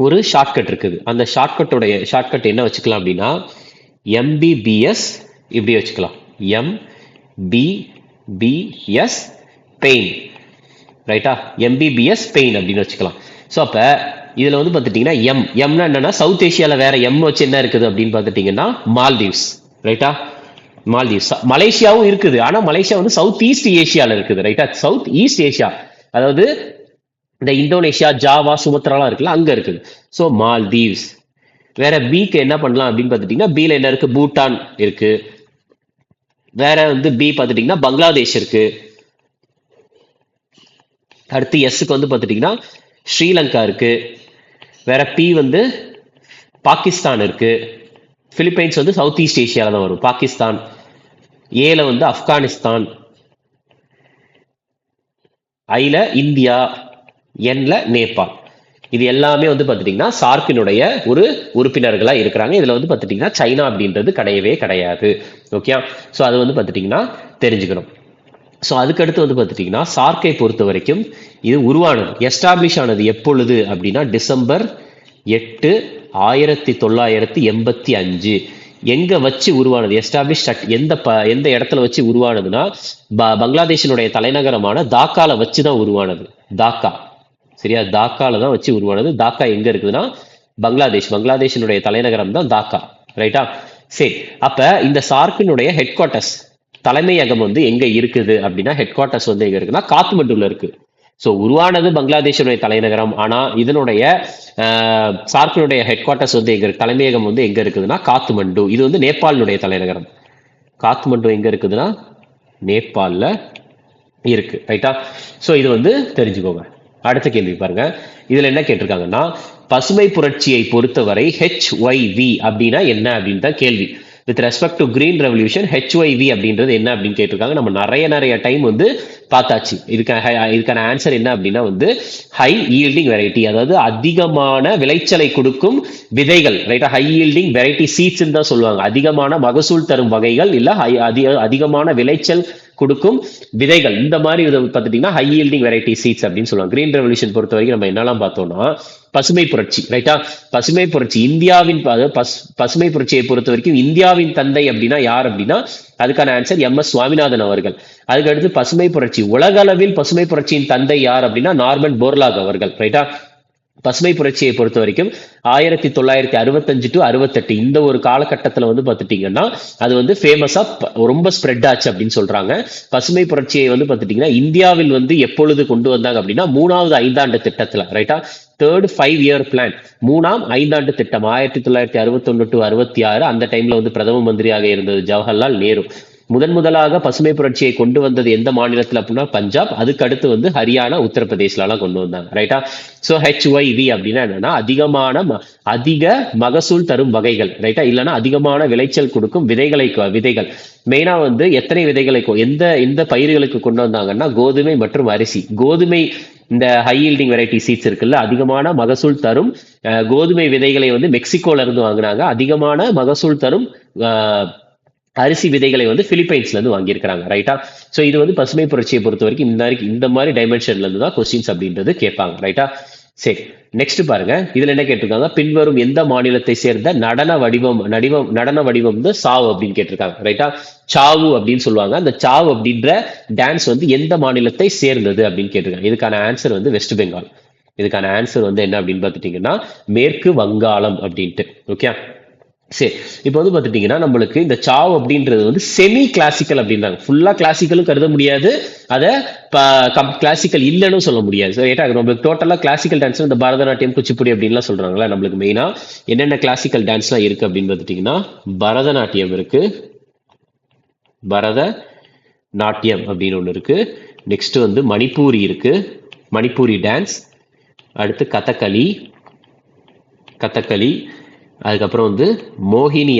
ஒரு ஷார்ட்கட் இருக்குது. அந்த ஷார்ட்கட் என்ன வச்சுக்கலாம் அப்படின்னா MBBS இப்படி வச்சுக்கலாம். MBBS pain. ரைட்டா, MBBS பெயின் அப்படின்னு வச்சுக்கலாம். ஸோ அப்ப இதுல வந்து பார்த்துட்டீங்கன்னா எம்னா என்னன்னா சவுத் ஏசியால வேற எம் வச்சு என்ன இருக்குது அப்படின்னு பார்த்துட்டீங்கன்னா மால்தீவ்ஸ். ரைட்டா, மால்தீவ்ஸ். மலேசியாவும் இருக்குது, ஆனா மலேசியா வந்து சவுத் ஈஸ்ட் ஏசியால இருக்குது. ரைட்டா, சவுத் ஈஸ்ட் ஏசியா, அதாவது இந்த இந்தோனேஷியா, ஜாவா, சுமத்ராலாம் இருக்குல்ல, அங்க இருக்குது. So Maldives. வேற பிக்கு என்ன பண்ணலாம் அப்படின்னு பார்த்துட்டீங்கன்னா பில என்ன இருக்கு, பூட்டான் இருக்கு. வேற வந்து பி பார்த்துட்டீங்கன்னா பங்களாதேஷ் இருக்கு. அடுத்து எஸ்க்கு வந்து பார்த்துட்டீங்கன்னா ஸ்ரீலங்கா இருக்கு. வேற பி வந்து பாகிஸ்தான் இருக்கு. பிலிப்பைன்ஸ் வந்து சவுத் ஈஸ்ட் ஏசியால தான் வரும், பாகிஸ்தான். ஏல வந்து ஆப்கானிஸ்தான், ஐல இந்தியா, என்ல நேபாள். இது எல்லாமே வந்து பார்த்துட்டீங்கன்னா சார்க்கினுடைய ஒரு உறுப்பினர்களா இருக்கிறாங்க. இதுல வந்து பார்த்துட்டீங்கன்னா சைனா அப்படின்றது கிடையவே கிடையாது. ஓகே, ஸோ அது வந்து பார்த்துட்டீங்கன்னா தெரிஞ்சுக்கணும். ஸோ அதுக்கடுத்து வந்து பார்த்துட்டீங்கன்னா சார்க்கை பொறுத்த வரைக்கும் இது உருவானது, எஸ்டாப்ளிஷ் ஆனது எப்பொழுது அப்படின்னா டிசம்பர் 8, 1985. எங்க வச்சு உருவானது, எஸ்டாப்ளிஷ் எந்த இடத்துல வச்சு உருவானதுன்னா பங்களாதேஷனுடைய தலைநகரமான தாக்கால வச்சு தான் உருவானது. தாக்கா, சரியா, தாக்கால தான் வச்சு உருவானது. தாக்கா எங்க இருக்குதுன்னா பங்களாதேஷனுடைய தலைநகரம் தான் தாக்கா. ரைட்டா, சரி. அப்ப இந்த சார்க்கினுடைய ஹெட் குவார்ட்டர்ஸ், தலைமையகம் வந்து எங்க இருக்குது அப்படின்னா ஹெட் குவார்ட்டர்ஸ் வந்து எங்க இருக்குன்னா காத்மண்டுல இருக்கு. ஸோ உருவானது பங்களாதேஷனுடைய தலைநகரம், ஆனா இதனுடைய சார்க்கினுடைய ஹெட் குவார்ட்டர்ஸ் வந்து எங்க தலைமையகம் வந்து எங்க இருக்குதுன்னா காத்மண்டு. இது வந்து நேபாளினுடைய தலைநகரம். காத்மண்டு எங்க இருக்குதுன்னா நேபாள்ல இருக்கு. ரைட்டா, ஸோ இது வந்து தெரிஞ்சுக்கோங்க. அடுத்த கேள்வி பாருங்க. இதுல என்ன கேட்டிருக்காங்கன்னா பசுமை புரட்சியை பொறுத்தவரை HYV அப்படின்னா என்ன அப்படின்னு தான் கேள்வி. With respect to green revolution HYV அப்படின்றது என்ன அப்படின்னு கேட்டிருக்காங்க. நம்ம நிறைய டைம் வந்து பார்த்தாச்சு. இதுக்கான ஆன்சர் என்ன அப்படின்னா வந்து ஹை ஈல்டிங் வெரைட்டி, அதாவது அதிகமான விளைச்சலை கொடுக்கும் விதைகள். ரைட்டா, ஹை ஈல்டிங் வெரைட்டி சீட்ஸ் தான் சொல்லுவாங்க. அதிகமான மகசூல் தரும் வகைகள், இல்ல அதிகமான விளைச்சல் கொடுக்கும் விதைகள். இந்த மாதிரி பார்த்துட்டீங்கன்னா ஹை ஈல்டிங் வெரைட்டி சீட்ஸ் அப்படின்னு சொல்லுவாங்க. கிரீன் ரெவல்யூஷன் பொறுத்த வரைக்கும் நம்ம என்னெல்லாம் பார்த்தோம்னா பசுமை புரட்சி, ரைட்டா? பசுமை புரட்சி இந்தியாவின் பசுமை புரட்சியை பொறுத்த வரைக்கும் இந்தியாவின் தந்தை அப்படின்னா யார் அப்படின்னா அதுக்கான ஆன்சர் எம்.எஸ். சுவாமிநாதன் அவர்கள். அதுக்கு அடுத்து பசுமை புரட்சி உலக அளவில் பசுமை புரட்சியின் தந்தை யார் அப்படின்னா நார்மன் போர்லாக் அவர்கள், ரைட்டா? பசுமை புரட்சியை பொறுத்த வரைக்கும் 1965 டு 68 இந்த ஒரு காலகட்டத்தில் வந்து பார்த்துட்டீங்கன்னா அது வந்து ஃபேமஸா ரொம்ப ஸ்ப்ரெட் ஆச்சு அப்படின்னு சொல்றாங்க. பசுமை புரட்சியை வந்து பார்த்துட்டீங்கன்னா இந்தியாவில் வந்து எப்பொழுது கொண்டு வந்தாங்க அப்படின்னா 3வது ஐந்தாண்டு திட்டத்துல, ரைட்டா? தேர்ட் 5-year பிளான், 3ஆம் ஐந்தாண்டு திட்டம் 1961 டு 66 அந்த டைம்ல வந்து பிரதம மந்திரியாக இருந்தது ஜவஹர்லால் நேரு. முதலாக பசுமை புரட்சியை கொண்டு வந்தது எந்த மாநிலத்தில் அப்படின்னா பஞ்சாப். அதுக்கு அடுத்து வந்து ஹரியானா, உத்தரப்பிரதேசலாம் கொண்டு வந்தாங்க, ரைட்டா? ஸோ HYV அப்படின்னா என்னன்னா அதிக மகசூல் தரும் வகைகள், ரைட்டா? இல்லைன்னா அதிகமான விளைச்சல் கொடுக்கும் விதைகள். மெயினா வந்து எத்தனை விதைகளை எந்த பயிர்களுக்கு கொண்டு வந்தாங்கன்னா கோதுமை மற்றும் அரிசி. கோதுமை இந்த ஹை ஈல்டிங் வெரைட்டி சீட்ஸ் இருக்குல்ல, அதிகமான மகசூல் தரும் கோதுமை விதைகளை வந்து மெக்சிகோல இருந்து வாங்கினாங்க. அதிகமான மகசூல் தரும் அரிசி விதைகளை வந்து பிலிப்பைன்ஸ்ல இருந்து வாங்கியிருக்கிறாங்க, ரைட்டா? சோ இது வந்து பசுமை புரட்சியை பொறுத்த வரைக்கும் இந்த மாதிரி டைமென்ஷன்ல இருந்து தான் கொஸ்டின்ஸ் அப்படின்றது கேட்பாங்க, ரைட்டா? சரி, நெக்ஸ்ட் பாருங்க. இதுல என்ன கேட்டிருக்காங்க, பின்வரும் எந்த மாநிலத்தை சேர்ந்த நடன வடிவம் வந்து சாவு அப்படின்னு கேட்டிருக்காங்க, ரைட்டா? சாவு அப்படின்னு சொல்லுவாங்க. அந்த சாவு அப்படின்ற டான்ஸ் வந்து எந்த மாநிலத்தை சேர்ந்தது அப்படின்னு கேட்டிருக்காங்க. இதுக்கான ஆன்சர் வந்து வெஸ்ட் பெங்கால். இதுக்கான ஆன்சர் வந்து என்ன அப்படின்னு பார்த்துட்டீங்கன்னா மேற்கு வங்காளம் அப்படின்ட்டு, ஓகே? சரி, இப்போ வந்து பார்த்துட்டீங்கன்னா நம்மளுக்கு இந்த சாவ் அப்படின்றது வந்து செமி கிளாசிக்கல் அப்படின்றாங்க. ஃபுல்லா கிளாசிக்கலும் கருத முடியாது, அதை கிளாசிக்கல் இல்லைன்னு சொல்ல முடியாது. ஸோ ஏட்டா நம்மளுக்கு டோட்டலா கிளாசிக்கல் டான்ஸ் இந்த பரதநாட்டியம், குச்சிப்புடி அப்படின்லாம் சொல்றாங்களா. நம்மளுக்கு மெயினா என்னென்ன கிளாசிக்கல் டான்ஸ்லாம் இருக்கு அப்படின்னு பார்த்துட்டீங்கன்னா பரதநாட்டியம் இருக்கு, பரதநாட்டியம் அப்படின்னு ஒன்று இருக்கு. நெக்ஸ்ட் வந்து மணிப்பூரி இருக்கு, மணிப்பூரி டான்ஸ். அடுத்து கதகளி, அதுக்கப்புறம் வந்து மோகினி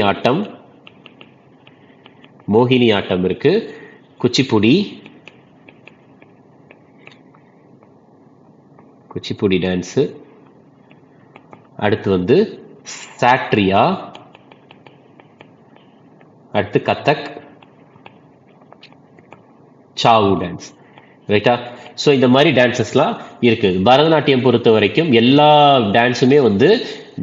ஆட்டம் இருக்கு, குச்சிப்புடி டான்ஸ். அடுத்து வந்து சாட்ரியா, அடுத்து கதக், சாவு டான்ஸ், ரைட்டா? ஸோ இந்த மாதிரி டான்சஸ்லாம் இருக்கு. பரதநாட்டியம் பொறுத்த வரைக்கும் எல்லா டான்ஸுமே வந்து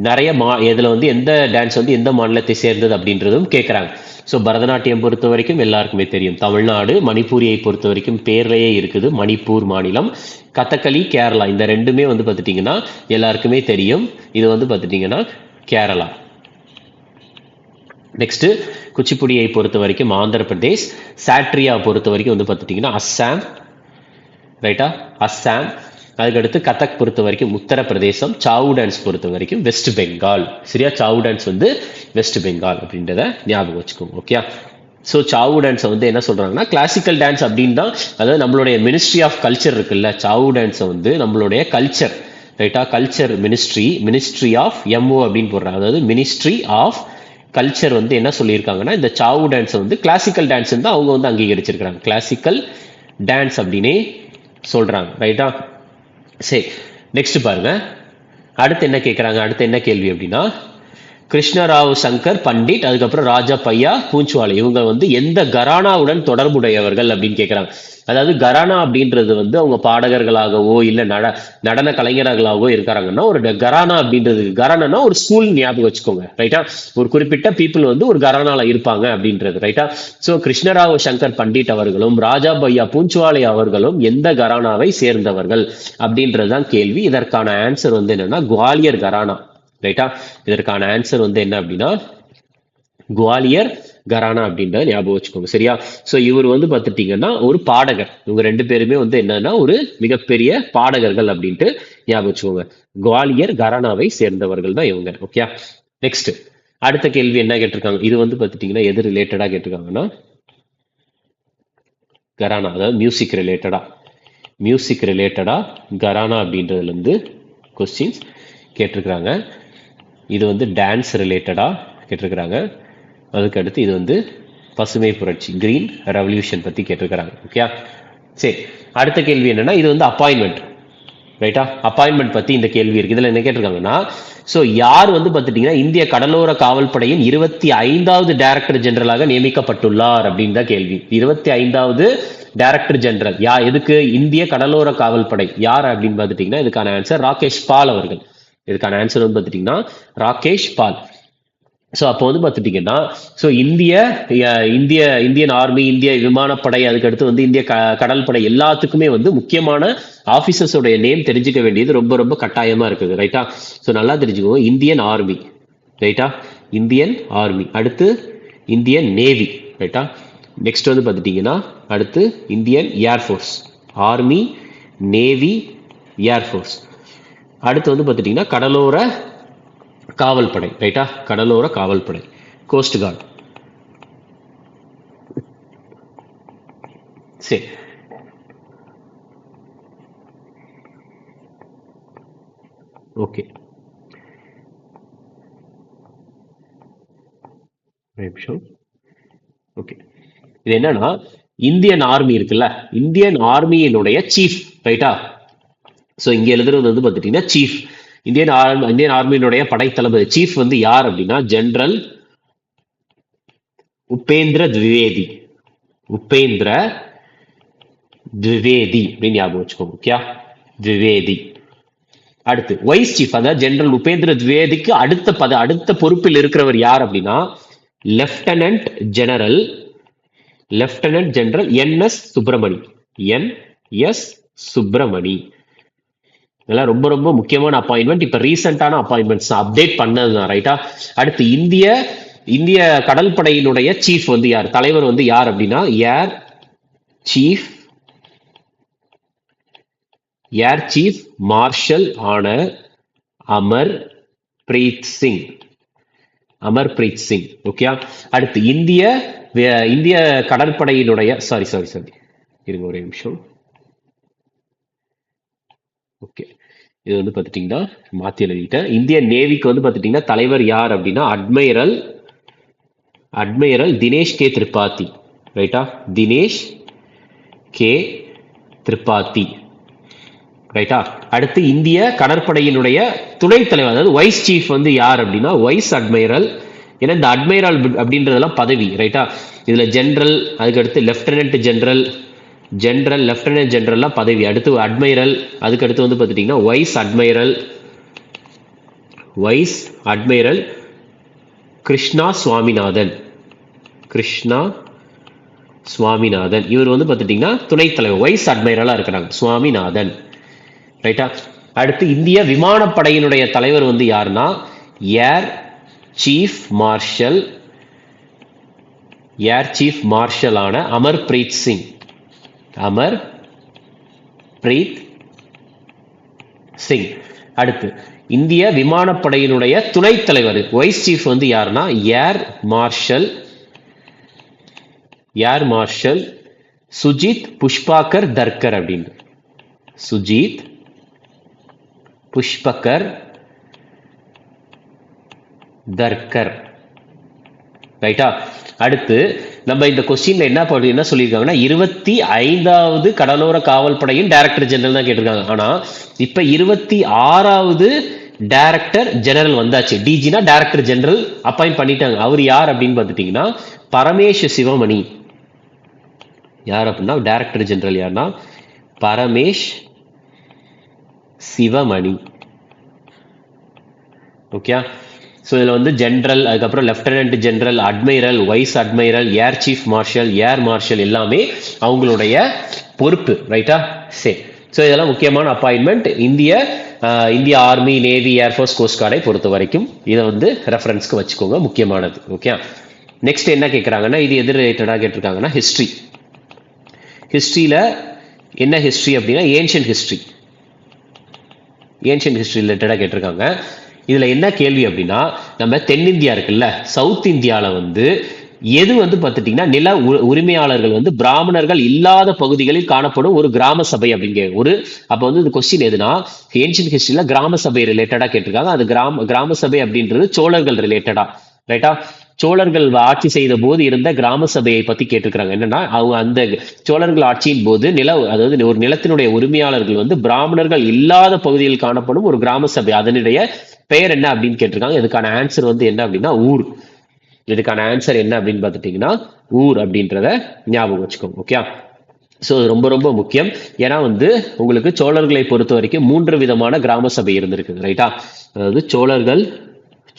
நிறைய இதுல வந்து எந்த டான்ஸ் வந்து எந்த மாநிலத்தை சேர்ந்தது அப்படின்றதும் கேட்குறாங்க. ஸோ பரதநாட்டியம் பொறுத்த வரைக்கும் எல்லாருக்குமே தெரியும் தமிழ்நாடு. மணிப்பூரியை பொறுத்த வரைக்கும் பேர்லயே இருக்குது மணிப்பூர் மாநிலம். கதகளி கேரளா, இந்த ரெண்டுமே வந்து பார்த்துட்டீங்கன்னா எல்லாருக்குமே தெரியும். இது வந்து பார்த்துட்டீங்கன்னா கேரளா. நெக்ஸ்ட் குச்சிப்புடியை பொறுத்த வரைக்கும் ஆந்திர பிரதேஷ். சாட்ரியா பொறுத்த வரைக்கும் வந்து பார்த்துட்டீங்கன்னா அஸ்ஸாம், ரைட்டா? அஸ்ஸாம். அதுக்கடுத்து கதக் பொறுத்த வரைக்கும் உத்தரப்பிரதேசம். சாவு டான்ஸ் பொறுத்த வரைக்கும் வெஸ்ட் பெங்கால், சரியா? சாவு டான்ஸ் வந்து வெஸ்ட் பெங்கால் அப்படின்றத ஞாபகம் வச்சுக்கோங்க, ஓகே? ஸோ சாவு டான்ஸை வந்து என்ன சொல்றாங்கன்னா கிளாசிக்கல் டான்ஸ் அப்படின்னு தான், அதாவது நம்மளுடைய மினிஸ்ட்ரி ஆஃப் கல்ச்சர் இருக்குல்ல, சாவு டான்ஸை வந்து நம்மளுடைய கல்ச்சர், ரைட்டா? கல்ச்சர் மினிஸ்ட்ரி ஆஃப் எம்ஓ அப்படின்னு போடுறாங்க. அதாவது மினிஸ்ட்ரி ஆஃப் கல்ச்சர் வந்து என்ன சொல்லியிருக்காங்கன்னா இந்த சாவு டான்ஸை வந்து கிளாசிக்கல் டான்ஸ் தான் அவங்க வந்து அங்கீகரிச்சிருக்கிறாங்க. கிளாசிக்கல் டான்ஸ் அப்படின்னே சொல்றாங்க, ரைட்டா? சரி, நெக்ஸ்ட் பாருங்க. அடுத்து என்ன கேட்குறாங்க, அடுத்து என்ன கேள்வி அப்படின்னா கிருஷ்ணராவ் சங்கர் பண்டிட், அதுக்கப்புறம் ராஜா பையா பூஞ்சுவாலை, இவங்க வந்து எந்த கரானாவுடன் தொடர்புடையவர்கள் அப்படின்னு கேட்குறாங்க. அதாவது கரானா அப்படின்றது வந்து அவங்க பாடகர்களாகவோ இல்லை நடன கலைஞர்களாகவோ இருக்காங்கன்னா ஒரு கரானா அப்படின்றது, கரானா ஒரு ஸ்கூல் ஞாபகம் வச்சுக்கோங்க, ரைட்டா? ஒரு குறிப்பிட்ட பீப்புள் வந்து ஒரு கரானால இருப்பாங்க அப்படின்றது, ரைட்டா? ஸோ கிருஷ்ணராவ் சங்கர் பண்டிட் அவர்களும் ராஜா பையா பூஞ்சுவாலை அவர்களும் எந்த கரானாவை சேர்ந்தவர்கள் அப்படின்றது தான் கேள்வி. இதற்கான ஆன்சர் வந்து என்னன்னா குவாலியர் கரானா, ரைட்டா? இதற்கான ஆன்சர் வந்து என்ன அப்படின்னா குவாலியர் கரானா அப்படின்றத ஞாபகம் வச்சுக்கோங்க, சரியா? ஸோ இவர் வந்து பார்த்துட்டீங்கன்னா ஒரு பாடகர். இவங்க ரெண்டு பேருமே வந்து என்னன்னா ஒரு மிகப்பெரிய பாடகர்கள் அப்படின்ட்டு ஞாபகம் வச்சுக்கோங்க. குவாலியர் கரானாவை சேர்ந்தவர்கள் தான் இவங்க, ஓகே? நெக்ஸ்ட் அடுத்த கேள்வி என்ன கேட்டிருக்காங்க, இது வந்து பார்த்துட்டீங்கன்னா எது ரிலேட்டடா கேட்டிருக்காங்கன்னா கரானா, அதாவது மியூசிக் ரிலேட்டடா கரானா அப்படின்றதுல இருந்து கொஸ்டின்ஸ் கேட்டிருக்கிறாங்க. இது வந்து டான்ஸ் ரிலேட்டடா கேட்டிருக்கிறாங்க. அதுக்கு அடுத்து இது வந்து பசுமை புரட்சி, கிரீன் ரெவல்யூஷன் பத்தி கேட்டிருக்கிறாங்க, ஓகே? சரி, அடுத்த கேள்வி என்னன்னா இது வந்து அப்பாயின்மெண்ட், ரைட்டா? அப்பாயின்மெண்ட் பத்தி இந்த கேள்வி இருக்கு. இதுல என்ன கேட்டிருக்காங்கன்னா சோ யார் வந்து பார்த்துட்டீங்கன்னா இந்திய கடலோர காவல்படையின் 25வது டைரக்டர் ஜெனரலாக நியமிக்கப்பட்டுள்ளார் அப்படின்னு தான் கேள்வி. 25வது டைரக்டர் ஜெனரல் எதுக்கு? இந்திய கடலோர காவல்படை யார் அப்படின்னு பார்த்துட்டீங்கன்னா இதுக்கான ஆன்சர் ராகேஷ் பால் அவர்கள். இதுக்கான ஆன்சர் வந்து பார்த்துட்டீங்கன்னா ராகேஷ் பால். ஸோ அப்போ வந்து பார்த்துட்டீங்கன்னா ஸோ இந்தியன் ஆர்மி, இந்திய விமானப்படை, அதுக்கடுத்து வந்து இந்திய கடல் படை எல்லாத்துக்குமே வந்து முக்கியமான ஆபீசர்ஸோட நேம் தெரிஞ்சுக்க வேண்டியது ரொம்ப ரொம்ப கட்டாயமா இருக்குது. ரைட்டா? ஸோ நல்லா தெரிஞ்சுக்கோங்க. இந்தியன் ஆர்மி, ரைட்டா? Indian army. அடுத்து இந்தியன் நேவி, ரைட்டா? நெக்ஸ்ட் வந்து பார்த்துட்டீங்கன்னா அடுத்து Indian air force. Army, navy, air force. அடுத்து வந்து பார்த்துட்டீங்கன்னா கடலோர காவல் படை, ரைட்டா? கடலோர காவல் படை, கோஸ்ட் கார்டு. சரி, ஓகே. நிமிஷம். ஓகே, இது என்னன்னா இந்தியன் ஆர்மி இருக்குல்ல, இந்தியன் ஆர்மியினுடைய சீஃப், ரைட்டா? ஸோ இங்க எழுதுறது வந்து பார்த்துட்டீங்கன்னா சீஃப். இந்தியன் ஆர்மியினுடைய படைத்தளபதி சீஃப் வந்து யார் அப்படின்னா ஜெனரல் உபேந்திர திவேதி. உபேந்திர திவேதி அப்படின்னு ஞாபகம் வச்சுக்கோங்க. ஓகே, திவேதி. அடுத்து வைஸ் சீஃப், அதாவது ஜெனரல் உபேந்திர திவேதிக்கு அடுத்த பொறுப்பில் இருக்கிறவர் யார் அப்படின்னா லெப்டினன்ட் ஜெனரல் என்.எஸ். சுப்பிரமணி. என்.எஸ். சுப்பிரமணி. இதெல்லாம் ரொம்ப ரொம்ப முக்கியமான அப்பாயின்மெண்ட். இப்ப ரீசெண்டான அப்பாயின்மெண்ட்ஸ் அப்டேட் பண்ணதுதான், ரைட்டா? அடுத்து இந்திய கடல் படையினுடைய சீஃப் வந்து யார், தலைவர் வந்து யார் அப்படின்னா ஏர் சீஃப் மார்ஷல் ஆன அமர் பிரீத் சிங். ஓகே. அடுத்து இந்திய கடற்படையினுடைய சாரி இருங்க ஒரு நிமிஷம். ஓகே, இது வந்து பார்த்துட்டீங்கன்னா மாற்றி எழுதிட்டேன். இந்திய நேவிக்கு வந்து பார்த்துட்டீங்கன்னா தலைவர் யார் அப்படின்னா அட்மைரல் தினேஷ் கே திரிபாதி, ரைட்டா? தினேஷ் கே திரிபாதி, ரைட்டா? அடுத்து இந்திய கடற்படையினுடைய துணைத் தலைவர், அதாவது வைஸ் சீஃப் வந்து யார் அப்படின்னா வைஸ் அட்மைரல். ஏன்னா இந்த அட்மைரல் அப்படின்றதெல்லாம் பதவி, ரைட்டா? இதுல ஜெனரல், அதுக்கடுத்து லெப்டினன்ட் ஜெனரல்லாம் பதவி. அடுத்து அட்மைரல், அதுக்கடுத்து வந்து பார்த்துட்டீங்கன்னா வைஸ் அட்மைரல் கிருஷ்ணா சுவாமிநாதன். இவர் வந்து பார்த்துட்டீங்கன்னா துணைத் தலைவர், வைஸ் அட்மைரலா இருக்கிறாங்க, சுவாமிநாதன், ரைட்டா? அடுத்து இந்திய விமானப்படையினுடைய தலைவர் வந்து யாருன்னா ஏர் சீஃப் மார்ஷல் ஆன அமர்பிரீத் சிங். அடுத்து இந்திய விமானப்படையினுடைய துணைத் தலைவர் வைஸ் சீஃப் வந்து யாருன்னா ஏர் மார்ஷல் சுஜித் புஷ்பாகர் தர்கர் அப்படின்னு. சுஜித் புஷ்பகர் தர்கர், ரைட்டா? அடுத்து நம்ம இந்த கொஸ்டின்ல என்ன சொல்லியிருக்காங்கன்னா 25வது கடலோர காவல் படையின் டைரக்டர் ஜெனரல் தான் கேட்டிருக்காங்க. ஆனா இப்ப 26வது டைரக்டர் ஜெனரல் வந்தாச்சு. டிஜினா டைரக்டர் ஜெனரல் அப்பாயிண்ட் பண்ணிட்டாங்க. அவர் யார் அப்படின்னு பார்த்துட்டீங்கன்னா பரமேஷ் சிவமணி. யார் அப்படின்னா டைரக்டர் ஜெனரல் யாருன்னா பரமேஷ் சிவமணி. ஓகே. ஸோ இதில் வந்து ஜென்ரல், அதுக்கப்புறம் lieutenant general, admiral, vice admiral, air chief marshal, air marshal எல்லாமே அவங்களுடைய பொறுப்பு, ரைட்டா? சரி. ஸோ இதெல்லாம் முக்கியமான அப்பாயின்மெண்ட் இந்திய ஆர்மி, நேவி, ஏர்ஃபோர்ஸ், கோஸ்ட் கார்டை பொறுத்த வரைக்கும். இதை வந்து ரெஃபரன்ஸ்க்கு வச்சுக்கோங்க, முக்கியமானது. ஓகே. நெக்ஸ்ட் என்ன கேட்குறாங்கன்னா இது எது ரிலேட்டடாக கேட்டிருக்காங்கன்னா ஹிஸ்ட்ரியில் என்ன ஹிஸ்ட்ரி அப்படின்னா ஏன்ஷியன்ட் ஹிஸ்ட்ரி ரிலேட்டடாக கேட்டிருக்காங்க. இதுல என்ன கேள்வி அப்படின்னா நம்ம தென்னிந்தியா இருக்குல்ல, சவுத் இந்தியால வந்து எது வந்து பார்த்துட்டீங்கன்னா நில உரிமையாளர்கள் வந்து பிராமணர்கள் இல்லாத பகுதிகளில் காணப்படும் ஒரு கிராம சபை அப்படிங்கிற அப்ப வந்து இந்த கொஸ்டின் எதுனா ஏன்ஷியன்ட் ஹிஸ்டரியில கிராம சபை ரிலேட்டடா கேட்டிருக்காங்க. அது கிராம சபை அப்படின்றது சோழர்கள் ரிலேட்டடா, ரைட்டா? சோழர்கள் ஆட்சி செய்த போது இருந்த கிராம சபையை பத்தி கேட்டிருக்கிறாங்க. என்னன்னா அவங்க அந்த சோழர்கள் ஆட்சியின் போது அதாவது ஒரு நிலத்தினுடைய உரிமையாளர்கள் வந்து பிராமணர்கள் இல்லாத பகுதியில் காணப்படும் ஒரு கிராம சபை, அதனுடைய பெயர் என்ன அப்படின்னு கேட்டிருக்காங்க. இதுக்கான ஆன்சர் வந்து என்ன அப்படின்னா ஊர். இதுக்கான ஆன்சர் என்ன அப்படின்னு பார்த்துட்டீங்கன்னா ஊர் அப்படின்றத ஞாபகம் வச்சுக்கோங்க. ஓகே. ஸோ ரொம்ப ரொம்ப முக்கியம். ஏன்னா வந்து உங்களுக்கு சோழர்களை பொறுத்த வரைக்கும் 3 விதமான கிராம சபை இருந்திருக்கு, ரைட்டா? அதாவது சோழர்கள்,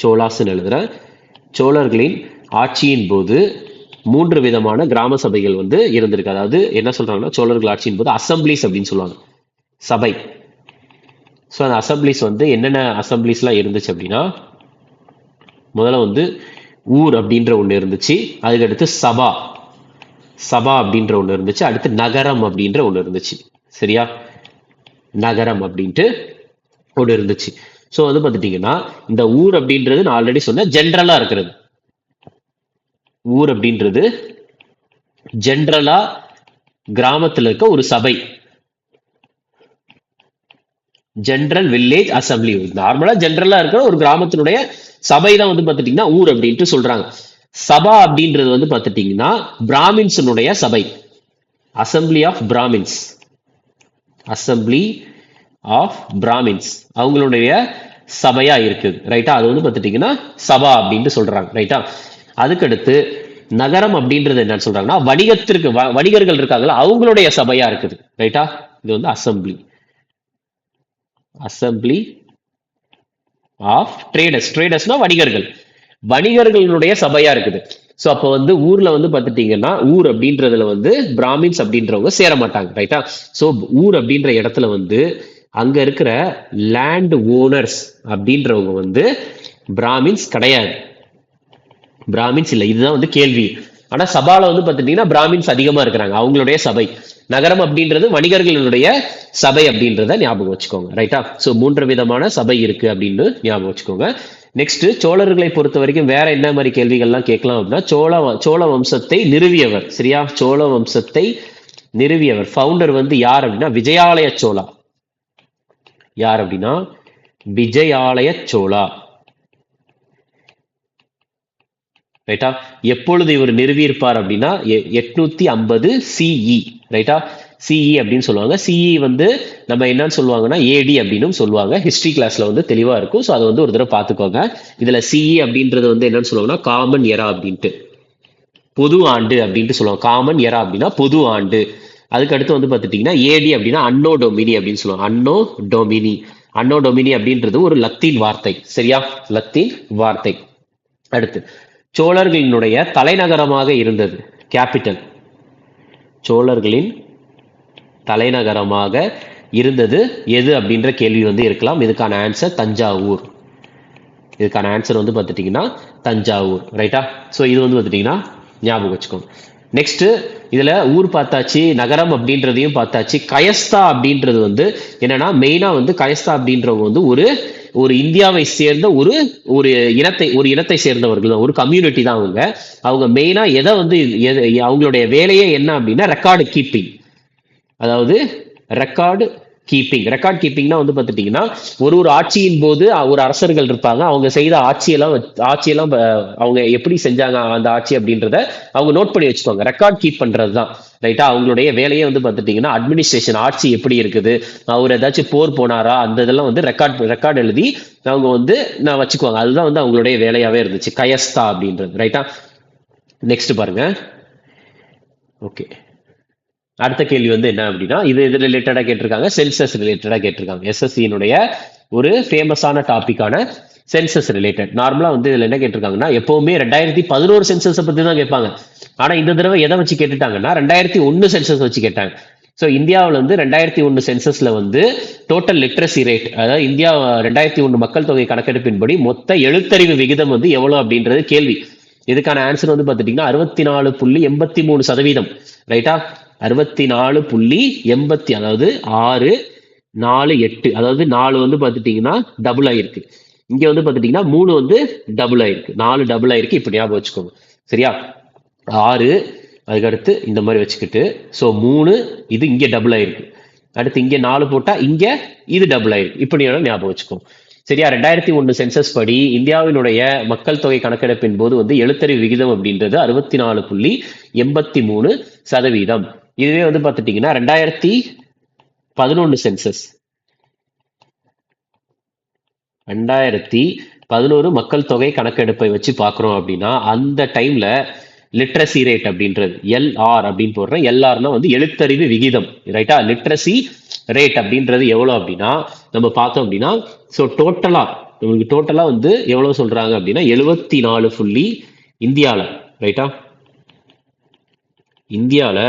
சோலாஸ்ன்னு எழுதுறேன், சோழர்களின் ஆட்சியின் போது 3 விதமான கிராம சபைகள் வந்து இருந்திருக்கு. அதாவது என்ன சொல்றாங்கன்னா, சோழர்கள் ஆட்சியின் போது அசம்பிளிஸ் அப்படின்னு சொல்லுவாங்க, சபை. ஸோ அந்த அசம்பிளிஸ் வந்து என்னென்ன அசம்பிளிஸ்லாம் இருந்துச்சு அப்படின்னா, முதல்ல வந்து ஊர் அப்படின்ற ஒன்று இருந்துச்சு, அதுக்கடுத்து சபா சபா அப்படின்ற ஒன்று இருந்துச்சு, அடுத்து நகரம் அப்படின்ற ஒன்று இருந்துச்சு. சரியா? நகரம் அப்படின்ட்டு ஒன்று இருந்துச்சு. ஸோ வந்து பார்த்துட்டீங்கன்னா, இந்த ஊர் அப்படின்றது நான் ஆல்ரெடி சொன்னேன், ஜென்ரலா இருக்கிறது. ஊர் அப்படின்றது ஜென்ரலா கிராமத்தில் இருக்க ஒரு சபை, ஜென்ரல் வில்லேஜ் அசம்பிளி. நார்மலா ஜென்ரலா இருக்கிற ஒரு கிராமத்தினுடைய சபை தான் வந்து பார்த்துட்டீங்கன்னா ஊர் அப்படின்ட்டு சொல்றாங்க. சபா அப்படின்றது வந்து பார்த்துட்டீங்கன்னா பிராமின்ஸனுடைய சபை, assembly of Brahmins, assembly of Brahmins அவங்களுடைய சபையா இருக்குது, ரைட்டா? அது வந்து பார்த்துட்டீங்கன்னா சபா அப்படின்ட்டு சொல்றாங்க, ரைட்டா? அதுக்கடுத்து நகரம் அப்படின்றது என்னன்னு சொல்றாங்கன்னா வணிகத்திற்கு வணிகர்கள் இருக்காங்களா அவங்களுடைய சபையா இருக்குது, ரைட்டா? இது வந்து அசம்பிளி, அசம்பிளி ஆஃப் ட்ரேடர்ஸ். ட்ரேடர்ஸ்னா வணிகர்கள், வணிகர்களுடைய சபையா இருக்குது. ஸோ அப்போ வந்து ஊர்ல வந்து பார்த்துட்டீங்கன்னா ஊர் அப்படின்றதுல வந்து பிராமின்ஸ் அப்படின்றவங்க சேர மாட்டாங்க, ரைட்டா? ஸோ ஊர் அப்படின்ற இடத்துல வந்து அங்க இருக்கிற லேண்ட் ஓனர்ஸ் அப்படின்றவங்க வந்து பிராமின்ஸ் கிடையாது, பிராமின்ஸ் இல்லை. இதுதான் வந்து கேள்வி. ஆனா சபால வந்து பார்த்துட்டீங்கன்னா பிராமின்ஸ் அதிகமா இருக்கிறாங்க, அவங்களுடைய சபை. நகரம் அப்படின்றது வணிகர்களுடைய சபை அப்படின்றத ஞாபகம் வச்சுக்கோங்க, ரைட்டா? ஸோ 3 விதமான சபை இருக்கு அப்படின்னு ஞாபகம் வச்சுக்கோங்க. நெக்ஸ்ட் சோழர்களை பொறுத்த வரைக்கும் வேற என்ன மாதிரி கேள்விகள்லாம் கேட்கலாம் அப்படின்னா, சோழ வம்சத்தை நிறுவியவர், சரியா? சோழ வம்சத்தை நிறுவியவர் ஃபவுண்டர் வந்து யார் அப்படின்னா விஜயாலய சோழா. யார் அப்படின்னா விஜயாலய சோழா, ரைட்டா? எப்பொழுது இவர் நிறுவியிருப்பார் அப்படின்னா 850 சிஇ, ரைட்டா? சிஇ அப்படின்னு சொல்லுவாங்க. சிஇ வந்து நம்ம என்னன்னு சொல்லுவாங்கன்னா ஏடி அப்படின்னு சொல்லுவாங்க. ஹிஸ்டரி கிளாஸ்ல வந்து தெளிவா இருக்கும். ஸோ அதை வந்து ஒரு தடவை பார்த்துக்கோங்க. இதுல சிஇ அப்படின்றது வந்து என்னன்னு சொல்லுவாங்கன்னா காமன் எரா அப்படின்ட்டு, பொது ஆண்டு அப்படின்ட்டு சொல்லுவாங்க. காமன் எரா அப்படின்னா பொது ஆண்டு. அதுக்கு அடுத்து வந்து பார்த்துட்டீங்கன்னா ஏடி அப்படின்னா அன்னோ டொமினி அப்படின்னு சொல்லுவாங்க. அன்னோ டொமினி, அன்னோ டொமினி அப்படின்றது ஒரு லத்தீன் வார்த்தை, சரியா? லத்தீன் வார்த்தை. அடுத்து சோழர்களினுடைய தலைநகரமாக இருந்தது, கேபிட்டல், சோழர்களின் தலைநகரமாக இருந்தது எது அப்படின்ற கேள்வி வந்து இருக்கலாம். இதுக்கான ஆன்சர் தஞ்சாவூர். இதுக்கான ஆன்சர் வந்து பார்த்துட்டீங்கன்னா தஞ்சாவூர், ரைட்டா? ஸோ இது வந்து பார்த்துட்டீங்கன்னா ஞாபகம் வச்சுக்கோங்க. நெக்ஸ்ட் இதுல ஊர் பார்த்தாச்சு, நகரம் அப்படின்றதையும் பார்த்தாச்சு. கயஸ்தா அப்படின்றது வந்து என்னன்னா மெயினா வந்து கயஸ்தா அப்படின்றவங்க வந்து ஒரு ஒரு இந்தியாவை சேர்ந்த ஒரு ஒரு இனத்தை சேர்ந்தவர்கள் தான், ஒரு கம்யூனிட்டி தான் அவங்க. அவங்க மெயினா எதை வந்து அவங்களுடைய வேலையே என்ன அப்படின்னா ரெக்கார்டு கீப்பிங். அதாவது ரெக்கார்டு கீப்பிங். ரெக்கார்ட் கீப்பிங்னா வந்து பார்த்துட்டீங்கன்னா ஒரு ஆட்சியின் போது ஒரு அரசர்கள் இருப்பாங்க, அவங்க செய்த ஆட்சியெல்லாம் அவங்க எப்படி செஞ்சாங்க அந்த ஆட்சி அப்படின்றத அவங்க நோட் பண்ணி வச்சுக்கோங்க. ரெக்கார்ட் கீப் பண்றது தான், ரைட்டா? அவங்களுடைய வேலையே வந்து பார்த்துட்டீங்கன்னா அட்மினிஸ்ட்ரேஷன், ஆட்சி எப்படி இருக்குது, அவர் ஏதாச்சும் போர் போனாரா, அந்த இதெல்லாம் வந்து ரெக்கார்ட் எழுதி அவங்க வந்து நான் வச்சுக்குவாங்க. அதுதான் வந்து அவங்களுடைய வேலையாவே இருந்துச்சு, கயஸ்தா அப்படின்றது, ரைட்டா? நெக்ஸ்ட் பாருங்க. ஓகே, அடுத்த கேள்வி வந்து என்ன அப்படின்னா இது ரிலேட்டடா கேட்டிருக்காங்க, சென்சஸ் ரிலேட்டடா கேட்டிருக்காங்க. எஸ்எஸ்சியினுடைய ஒரு ஃபேமஸான டாபிக்கான சென்சஸ் ரிலேட்டட். நார்மலா வந்து இதுல என்ன கேட்டிருக்காங்கன்னா எப்பவுமே 2011 சென்சஸ் பத்தி தான் கேட்பாங்க. ஆனா இந்த தடவை எதை வச்சு கேட்டுட்டாங்கன்னா 2001 சென்சஸ் வச்சு கேட்டாங்க. ஸோ இந்தியாவில் வந்து 2001 சென்சஸ்ல வந்து டோட்டல் லிட்ரஸி ரேட், அதாவது இந்தியா 2001 மக்கள் தொகை கணக்கெடுப்பின்படி மொத்த எழுத்தறிவு விகிதம் வந்து எவ்வளவு அப்படின்றது கேள்வி. இதுக்கான ஆன்சர் வந்து பார்த்துட்டீங்கன்னா 64.83%, ரைட்டா? 64.80, அதாவது 648, அதாவது 4 வந்து பார்த்துட்டீங்கன்னா டபுள் ஆயிருக்கு. இங்க வந்து பார்த்துட்டீங்கன்னா 3 வந்து டபுள் ஆயிருக்கு, 4 டபுள் ஆயிருக்கு. இப்படி ஞாபகம் வச்சுக்கோங்க, சரியா? 6 அதுக்கடுத்து இந்த மாதிரி வச்சுக்கிட்டு, ஸோ 3 இது இங்க டபுள் ஆயிருக்கு, அடுத்து இங்க 4 போட்டா இங்க இது டபுள் ஆயிருக்கு. இப்படி ஞாபகம் வச்சுக்கோங்க, சரியா? 2001 சென்சஸ் படி இந்தியாவினுடைய மக்கள் தொகை கணக்கெடுப்பின் போது வந்து எழுத்தறிவு விகிதம் அப்படின்றது 64.83%. இதுவே வந்து பார்த்துட்டீங்கன்னா 2011 சென்சஸ், 2011 மக்கள் தொகை கணக்கெடுப்பை வச்சு பார்க்குறோம் அப்படின்னா அந்த டைம்ல லிட்ரஸி ரேட் அப்படின்றது எல்ஆர் அப்படின்னு போடுறேன். எல்ஆர்னா வந்து எழுத்தறிவு விகிதம், ரைட்டா? லிட்ரஸி ரேட் அப்படின்றது எவ்வளவு அப்படின்னா நம்ம பார்த்தோம் அப்படின்னா ஸோ டோட்டலா வந்து எவ்வளவு சொல்றாங்க அப்படின்னா 74 புள்ளி இந்தியாவில், ரைட்டா? இந்தியாவில்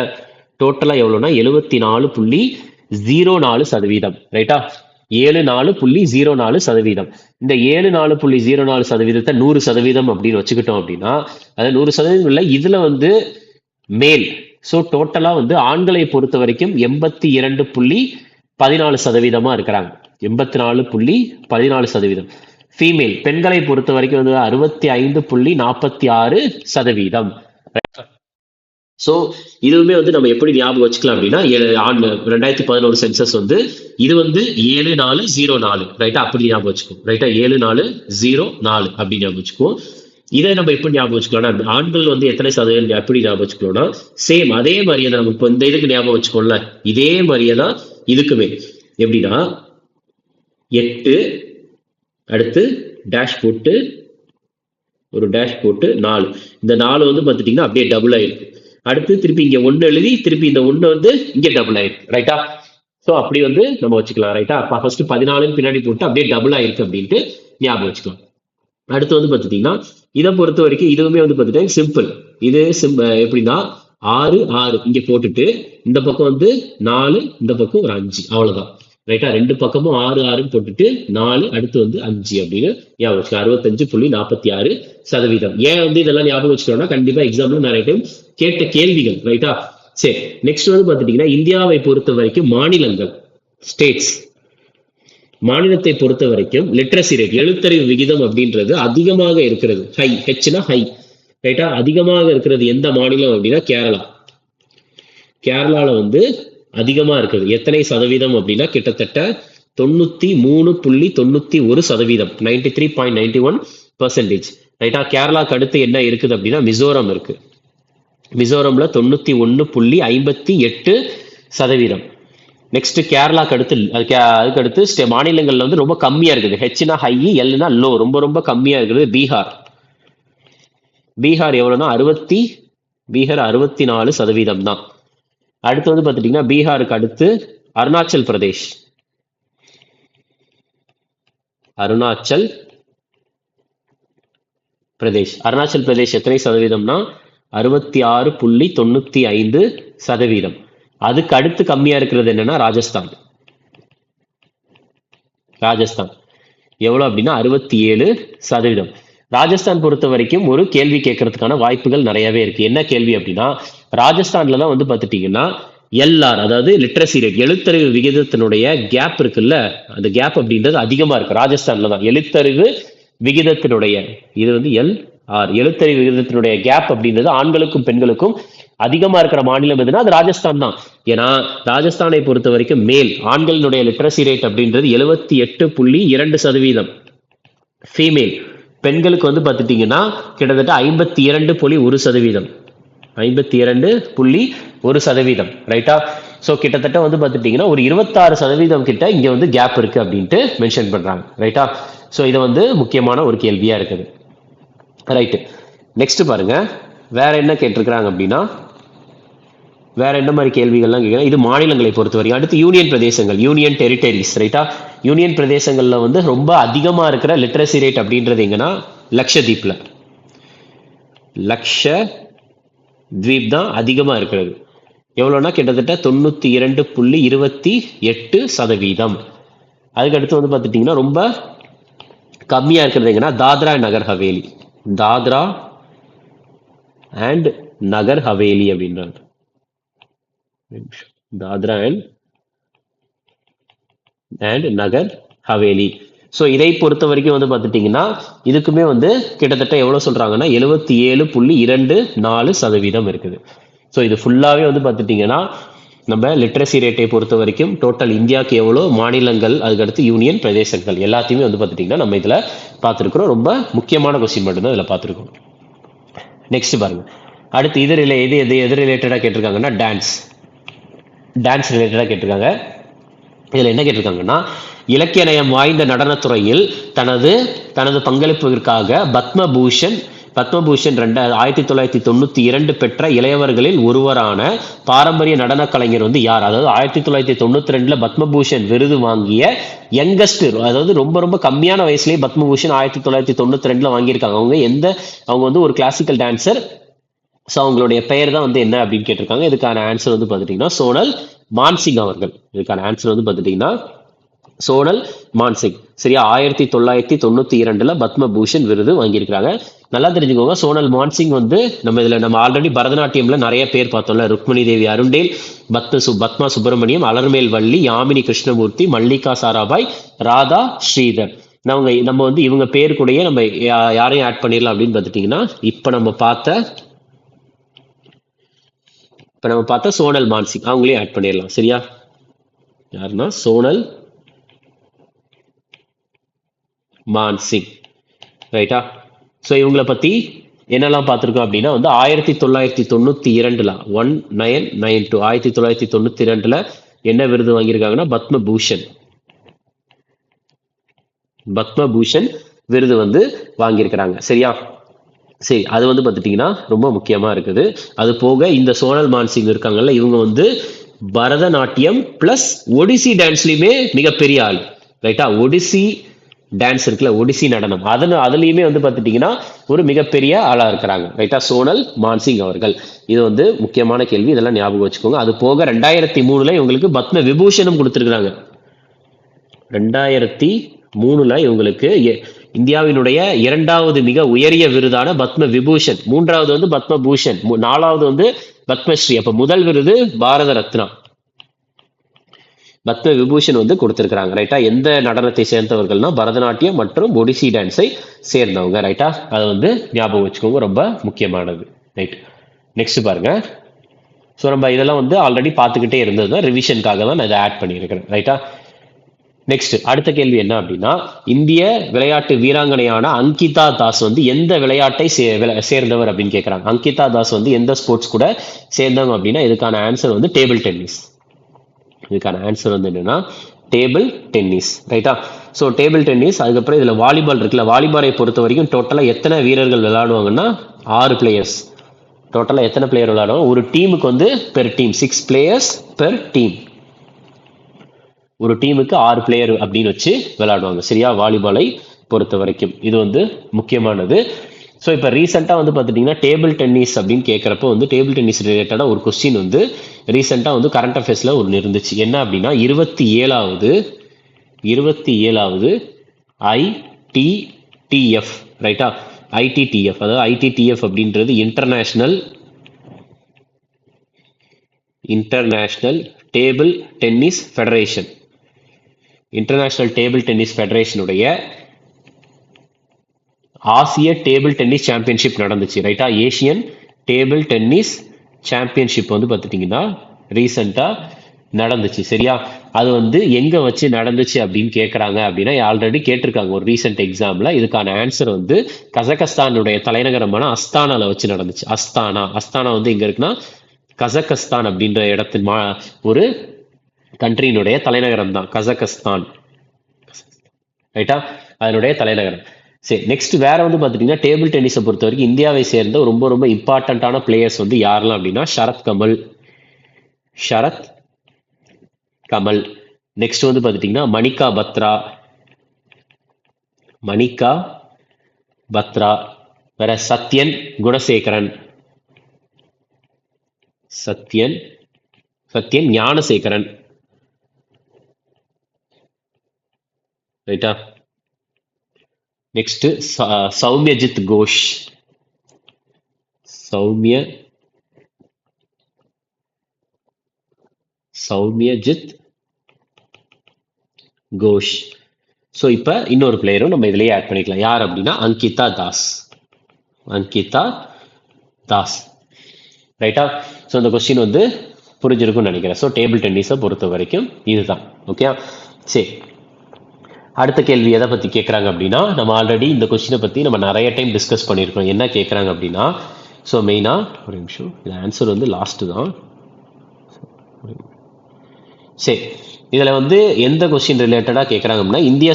டோட்டலா எவ்வளவுனா 74.04%, ரைட்டா? 74.04%. இந்த 74.04%, 100% அப்படின்னு வச்சுக்கிட்டோம் அப்படின்னா அது 100% இல்லை. இதுல வந்து மேல், ஸோ டோட்டலா வந்து ஆண்களை பொறுத்த வரைக்கும் 82.14% இருக்கிறாங்க. 84.14%. ஃபீமேல், பெண்களை பொறுத்த வரைக்கும் வந்து 65.46%. ஸோ இதுவுமே வந்து நம்ம எப்படி ஞாபகம் வச்சுக்கலாம் அப்படின்னா 2011 சென்சஸ் வந்து இது வந்து 7404, ரைட்டா? அப்படி ஞாபகம் வச்சுக்கோம், ரைட்டா? 7404 அப்படி ஞாபகம் வச்சுக்குவோம். இதை நம்ம எப்படி ஞாபகம் வச்சுக்கலாம்னா ஆண்கள் வந்து எத்தனை சதவீதம் எப்படி ஞாபகம் வச்சுக்கலாம்னா சேம் அதே மாதிரியே தான். நம்ம இப்போ இந்த இதுக்கு ஞாபகம் வச்சுக்கோம்ல, இதே மாதிரியே தான் இதுக்குமே. எப்படின்னா 8 அடுத்து டேஷ் போட்டு ஒரு டேஷ் போட்டு 4, இந்த 4 வந்து பார்த்துட்டீங்கன்னா அப்படியே டபுள் ஆயிருக்கு. அடுத்து திருப்பி இங்க 1 எழுதி திருப்பி இந்த 1 வந்து இங்க டபுள் ஆயிருக்கு, ரைட்டா? ஸோ அப்படி வந்து நம்ம வச்சுக்கலாம், ரைட்டா? ஃபர்ஸ்ட் 14 பின்னாடி போட்டு அப்படியே டபுள் ஆயிருக்கு அப்படின்ட்டு ஞாபகம் வச்சுக்கலாம். அடுத்து வந்து பார்த்துட்டீங்கன்னா இதை பொறுத்த வரைக்கும் இதுவுமே வந்து பார்த்துட்டேன் சிம்பிள். இது எப்படின்னா 6 6 இங்க போட்டுட்டு இந்த பக்கம் வந்து 4, இந்த பக்கம் ஒரு 5, அவ்வளவுதான், ரைட்டா? ரெண்டு பக்கமும் 6 6 போட்டுட்டு 4 அடுத்து வந்து 5 அப்படின்னு ஞாபகம் வச்சுக்கலாம். 65.46%. ஏன் வந்து இதெல்லாம் ஞாபகம் வச்சுக்கோன்னா கண்டிப்பா எக்ஸாம்ல நிறைய டைம் கேட்ட கேள்விகள், ரைட்டா? சரி, நெக்ஸ்ட் வந்து பார்த்துட்டீங்கன்னா இந்தியாவை பொறுத்த வரைக்கும் மாநிலங்கள், ஸ்டேட்ஸ், மாநிலத்தை பொறுத்த வரைக்கும் லிட்ரஸி ரேட், எழுத்தறிவு விகிதம் அப்படின்றது அதிகமாக இருக்கிறது. ஹை, ஹெச்னா ஹை, ரைட்டா? அதிகமாக இருக்கிறது எந்த மாநிலம் அப்படின்னா கேரளா. கேரளால வந்து அதிகமா இருக்குது. எத்தனை சதவீதம் அப்படின்னா கிட்டத்தட்ட 93.91%, 93.91%, ரைட்டா? கேரளாக்கு அடுத்து என்ன இருக்குது அப்படின்னா மிசோரம் இருக்கு. மிசோரம்ல 91.58%. நெக்ஸ்ட் கேரளாக்கு அடுத்து அதுக்கு அடுத்து மாநிலங்கள்ல வந்து ரொம்ப கம்மியா இருக்குது. ஹெச்னா ஹை, எல்னா லோ, ரொம்ப ரொம்ப கம்மியா இருக்குது பீகார். பீகார் எவ்வளவுனா 64% தான். அடுத்து வந்து பார்த்துட்டீங்கன்னா பீகாருக்கு அடுத்து அருணாச்சல் பிரதேஷ். அருணாச்சல் பிரதேஷ் எத்தனை சதவீதம்னா 66.95%. அதுக்கு அடுத்து கம்மியா இருக்கிறது என்னன்னா ராஜஸ்தான் எவ்வளவு அப்படின்னா 67%. ராஜஸ்தான் பொறுத்த வரைக்கும் ஒரு கேள்வி கேட்கறதுக்கான வாய்ப்புகள் நிறையவே இருக்கு. என்ன கேள்வி அப்படின்னா ராஜஸ்தான்ல தான் வந்து பார்த்துட்டீங்கன்னா எல்ஆர், அதாவது லிட்ரஸி ரேட், எழுத்தறிவு விகிதத்தினுடைய கேப் இருக்குல்ல, அந்த கேப் அப்படின்றது அதிகமா இருக்கு ராஜஸ்தான்ல தான். எழுத்தறிவு விகிதத்தினுடைய இது வந்து எல்ஆர், எழுத்தறிவு விகிதத்தினுடைய கேப் அப்படின்றது ஆண்களுக்கும் பெண்களுக்கும் அதிகமா இருக்கிற மாநிலம் எதுனா அது ராஜஸ்தான் தான். ஏன்னா ராஜஸ்தானை பொறுத்த வரைக்கும் மேல் ஆண்களினுடைய லிட்ரஸி ரேட் அப்படின்றது 78.2%. ஃபீமேல் பெண்களுக்கு வந்து பார்த்துட்டீங்கன்னா கிட்டத்தட்ட 52.1%, 52.1%, ரைட்டா? ஸோ கிட்டத்தட்ட வந்து பார்த்துட்டீங்கன்னா ஒரு 26% கிட்ட இங்க வந்து கேப் இருக்கு அப்படின்ட்டு மென்ஷன் பண்றாங்க, ரைட்டா? ஸோ இது வந்து முக்கியமான ஒரு கேள்வியா இருக்குது, ரைட்டு? நெக்ஸ்ட் பாருங்க, வேற என்ன கேட்டிருக்கிறாங்க அப்படின்னா வேற என்ன மாதிரி கேள்விகள்லாம் கேட்கலாம். இது மாநிலங்களை பொறுத்த வரைக்கும். அடுத்து யூனியன் பிரதேசங்கள், யூனியன் டெரிட்டரிஸ், ரைட்டா? யூனியன் பிரதேசங்கள்ல வந்து ரொம்ப அதிகமா இருக்கிற லிட்ரஸி ரேட் அப்படின்றது எங்கன்னா லக்ஷதீப்ல. லக்ஷதீப் தான் அதிகமா இருக்கிறது. எவ்வளவுனா கிட்டத்தட்ட 92.28%. அதுக்கடுத்து வந்து பார்த்துட்டீங்கன்னா ரொம்ப கம்மியா இருக்கிறது எங்கன்னா தாத்ரா அண்ட் நகர் ஹவேலி. தாத்ரா அண்ட் நகர் ஹவேலி அப்படின்றாங்க. தாத்ரா அண்ட் நகர் ஹவேலி. ஸோ இதை பொறுத்த வரைக்கும் வந்து பார்த்துட்டீங்கன்னா இதுக்குமே வந்து கிட்டத்தட்ட எவ்வளவு சொல்றாங்கன்னா 77.24% இருக்குது. ஸோ இது ஃபுல்லாவே வந்து பார்த்துட்டீங்கன்னா நம்ம லிட்ரஸி ரேட்டை பொறுத்த வரைக்கும் டோட்டல் இந்தியாவுக்கு எவ்வளோ, மாநிலங்கள், அதுக்கடுத்து யூனியன் பிரதேசங்கள் எல்லாத்தையுமே வந்து பார்த்துட்டீங்கன்னா நம்ம இதில் பார்த்துருக்குறோம். ரொம்ப முக்கியமான கொஸ்டின் மட்டும்தான் இதில் பார்த்துருக்கோம். நெக்ஸ்ட் பாருங்க, அடுத்து எது ரிலேட்டடாக கேட்டிருக்காங்கன்னா டான்ஸ் ரிலேட்டடாக கேட்டிருக்காங்க. இதில் என்ன கேட்டிருக்காங்கன்னா இலக்கிய நயம் வாய்ந்த நடனத்துறையில் தனது பங்களிப்பிற்காக பத்மபூஷன் 1992 பெற்ற இளையவர்களில் ஒருவரான பாரம்பரிய நடன கலைஞர் வந்து யார்? அதாவது 1992 பத்மபூஷன் விருது வாங்கிய யங்கஸ்ட், அதாவது ரொம்ப ரொம்ப கம்மியான வயசுலயே பத்மபூஷன் 1992 வாங்கியிருக்காங்க. அவங்க வந்து ஒரு கிளாசிக்கல் டான்சர். ஸோ அவங்களுடைய பெயர் தான் வந்து என்ன அப்படின்னு கேட்டிருக்காங்க. இதுக்கான ஆன்சர் வந்து பார்த்துட்டீங்கன்னா சோனல் மான்சிங் அவர்கள். இதுக்கான ஆன்சர் வந்து பார்த்துட்டீங்கன்னா சோனல் மான்சிங். சரியா? 1992 பத்மபூஷன் விருது வாங்கியிருக்காங்க. நல்லா தெரிஞ்சுக்கோங்க, சோனல் மான்சிங் வந்து நம்ம ஆல்ரெடி பரதநாட்டியம்ல நிறைய பேர் பார்த்தோம்ல. ருக்மணி தேவி அருண்டேல், பத்மா சுப்பிரமணியம், அலர்மேல் வள்ளி, யாமினி கிருஷ்ணமூர்த்தி, மல்லிகா சாராபாய், ராதா ஸ்ரீதர். நம்ம வந்து இவங்க பேர் கூடயே நம்ம யாரையும் ஆட் பண்ணிடலாம் அப்படின்னு பார்த்துட்டீங்கன்னா இப்ப நம்ம பார்த்த சோனல் மான்சிங் அவங்களையும் ஆட் பண்ணிடலாம். சரியா? யாருன்னா சோனல் மான்சிங். ரைட்டா? ஸோ இவங்களை பத்தி என்னெல்லாம் பார்த்துருக்கோம் அப்படின்னா வந்து 1992 1992 1992 என்ன விருது வாங்கியிருக்காங்கன்னா பத்மபூஷன் விருது வந்து வாங்கியிருக்கிறாங்க. சரியா? சரி, அது வந்து பார்த்துட்டீங்கன்னா ரொம்ப முக்கியமா இருக்குது. அது போக இந்த சோனல் மான்சிங் இருக்காங்கல்ல, இவங்க வந்து பரதநாட்டியம் பிளஸ் ஒடிசி டான்ஸ்லயுமே மிகப்பெரிய ஆள். ரைட்டா? ஒடிசி டான்ஸ் இருக்குல்ல, ஒடிசி நடனம், அதுலயுமே வந்து பார்த்துட்டீங்கன்னா ஒரு மிகப்பெரிய ஆளா இருக்கிறாங்க. ரைட்டா? சோனல் மான்சிங் அவர்கள். இது வந்து முக்கியமான கேள்வி, இதெல்லாம் ஞாபகம் வச்சுக்கோங்க. அது போக 2003 இவங்களுக்கு பத்ம விபூஷணம் கொடுத்திருக்கிறாங்க. 2003 இவங்களுக்கு இந்தியாவினுடைய 2வது மிக உயரிய விருதான பத்ம விபூஷன், 3வது வந்து பத்மபூஷன், 4வது வந்து பத்மஸ்ரீ. அப்ப முதல் விருது பாரத ரத்னா, பத்ம விபூஷன் வந்து கொடுத்திருக்கிறாங்க. ரைட்டா? எந்த நடனத்தை சேர்ந்தவர்கள்னா பரதநாட்டியம் மற்றும் ஒடிசி டான்ஸை சேர்ந்தவங்க. ரைட்டா? அதை வந்து ஞாபகம் வச்சுக்கோங்க, ரொம்ப முக்கியமானது. ரைட், நெக்ஸ்ட் பாருங்க. ஸோ நம்ம இதெல்லாம் வந்து ஆல்ரெடி பார்த்துக்கிட்டே இருந்தது தான், ரிவிஷனுக்காக தான் நான் இதை ஆட் பண்ணியிருக்கிறேன். ரைட்டா? நெக்ஸ்ட் அடுத்த கேள்வி என்ன அப்படின்னா, இந்திய விளையாட்டு வீராங்கனையான அங்கிதா தாஸ் வந்து எந்த விளையாட்டை சேர்ந்தவர் அப்படின்னு கேட்கிறாங்க. அங்கிதா தாஸ் வந்து எந்த ஸ்போர்ட்ஸ் கூட சேர்ந்தவங்க அப்படின்னா இதுக்கான ஆன்சர் வந்து டேபிள் டென்னிஸ். இதுக்கான ஆன்சர் வந்து என்னன்னா டேபிள் டென்னிஸ். ரைட்டா? So table tennis. அதுக்கப்புறம் இதுல வாலிபால் இருக்குல்ல, வாலிபாலை பொறுத்த வரைக்கும் டோட்டலா எத்தனை வீரர்கள் விளையாடுவாங்கன்னா 6 பிளேயர்ஸ். டோட்டலா எத்தனை பிளேயர் விளையாடுவாங்க? ஒரு டீமுக்கு வந்து per team 6 players per team. ஒரு டீமுக்கு 6 பிளேயர் அப்படின்னு வச்சு விளையாடுவாங்க. சரியா? வாலிபாலை பொறுத்த வரைக்கும் இது வந்து முக்கியமானது. ஸோ இப்போ ரீசெண்டாக வந்து பார்த்துட்டிங்கன்னா டேபிள் டென்னிஸ் அப்படின்னு கேட்குறப்போ வந்து டேபிள் டென்னிஸ் ரிலேட்டடாக ஒரு கொஸ்டின் வந்து ரீசெண்டாக வந்து கரண்ட் அஃபேர்ஸில் ஒன்று இருந்துச்சு. என்ன அப்படின்னா 27வது ITTF. ரைட்டா? ITTF, அதாவது ITTF அப்படின்றது international table tennis federation. International table tennis ஃபெடரேஷனுடைய ஆசிய டேபிள் டென்னிஸ் சாம்பியன்ஷிப் நடந்துச்சு. ரைட்டா? ஏசியன் டேபிள் டென்னிஸ் சாம்பியன்ஷிப் வந்து பார்த்துட்டிங்கன்னா ரீசெண்டாக நடந்துச்சு. சரியா? அது வந்து எங்க வச்சு நடந்துச்சு அப்படின்னு கேட்குறாங்க அப்படின்னா ஆல்ரெடி கேட்டிருக்காங்க ஒரு ரீசெண்ட் எக்ஸாம்ல. இதுக்கான ஆன்சர் வந்து கசகஸ்தானுடைய தலைநகரமான அஸ்தானால வச்சு நடந்துச்சு. அஸ்தானா வந்து எங்க இருக்குன்னா கசகஸ்தான் அப்படின்ற இடத்தின் ஒரு கண்ட்ரியினுடைய தலைநகரம் தான் கசகஸ்தான். ரைட்டா? அதனுடைய தலைநகரம். சரி, நெக்ஸ்ட் வேற வந்து பார்த்துட்டீங்கன்னா டேபிள் டென்னிஸை பொறுத்த வரைக்கும் இந்தியாவை சேர்ந்த ரொம்ப ரொம்ப இம்பார்ட்டன்டான பிளேயர்ஸ் வந்து யாரெல்லாம் அப்படின்னா ஷரத் கமல். நெக்ஸ்ட் வந்து பார்த்துட்டீங்கன்னா மணிகா பத்ரா. வேற சத்யன் குணசேகரன், சத்யன் ஞானசேகரன். ரைட்டா? நெக்ஸ்ட் சௌமியஜித் கோஷ். ஸோ இப்போ இன்னொரு பிளேயரும் நம்ம இதுலயே ஆட் பண்ணிக்கலாம். யார் அப்படின்னா அங்கிதா தாஸ். ரைட்டா? ஸோ இந்த கொஸ்டின் வந்து புரிஞ்சிருக்கும்னு நினைக்கிறேன். ஸோ டேபிள் டென்னிஸை பொறுத்த வரைக்கும் இதுதான். ஓகே, சரி. அடுத்த கேள்வி எதை பற்றி கேட்குறாங்க அப்படின்னா, நம்ம ஆல்ரெடி இந்த கொஸ்டினை பற்றி நம்ம நிறைய டைம் டிஸ்கஸ் பண்ணியிருக்கோம். என்ன கேட்குறாங்க அப்படின்னா, ஸோ மெயினாக ஒரு நிமிஷம், இது ஆன்சர் வந்து லாஸ்ட்டு தான். சரி, இதுல வந்து எந்த கொஸ்டின் ரிலேட்டடா கேட்கறாங்க அப்படின்னா, இந்திய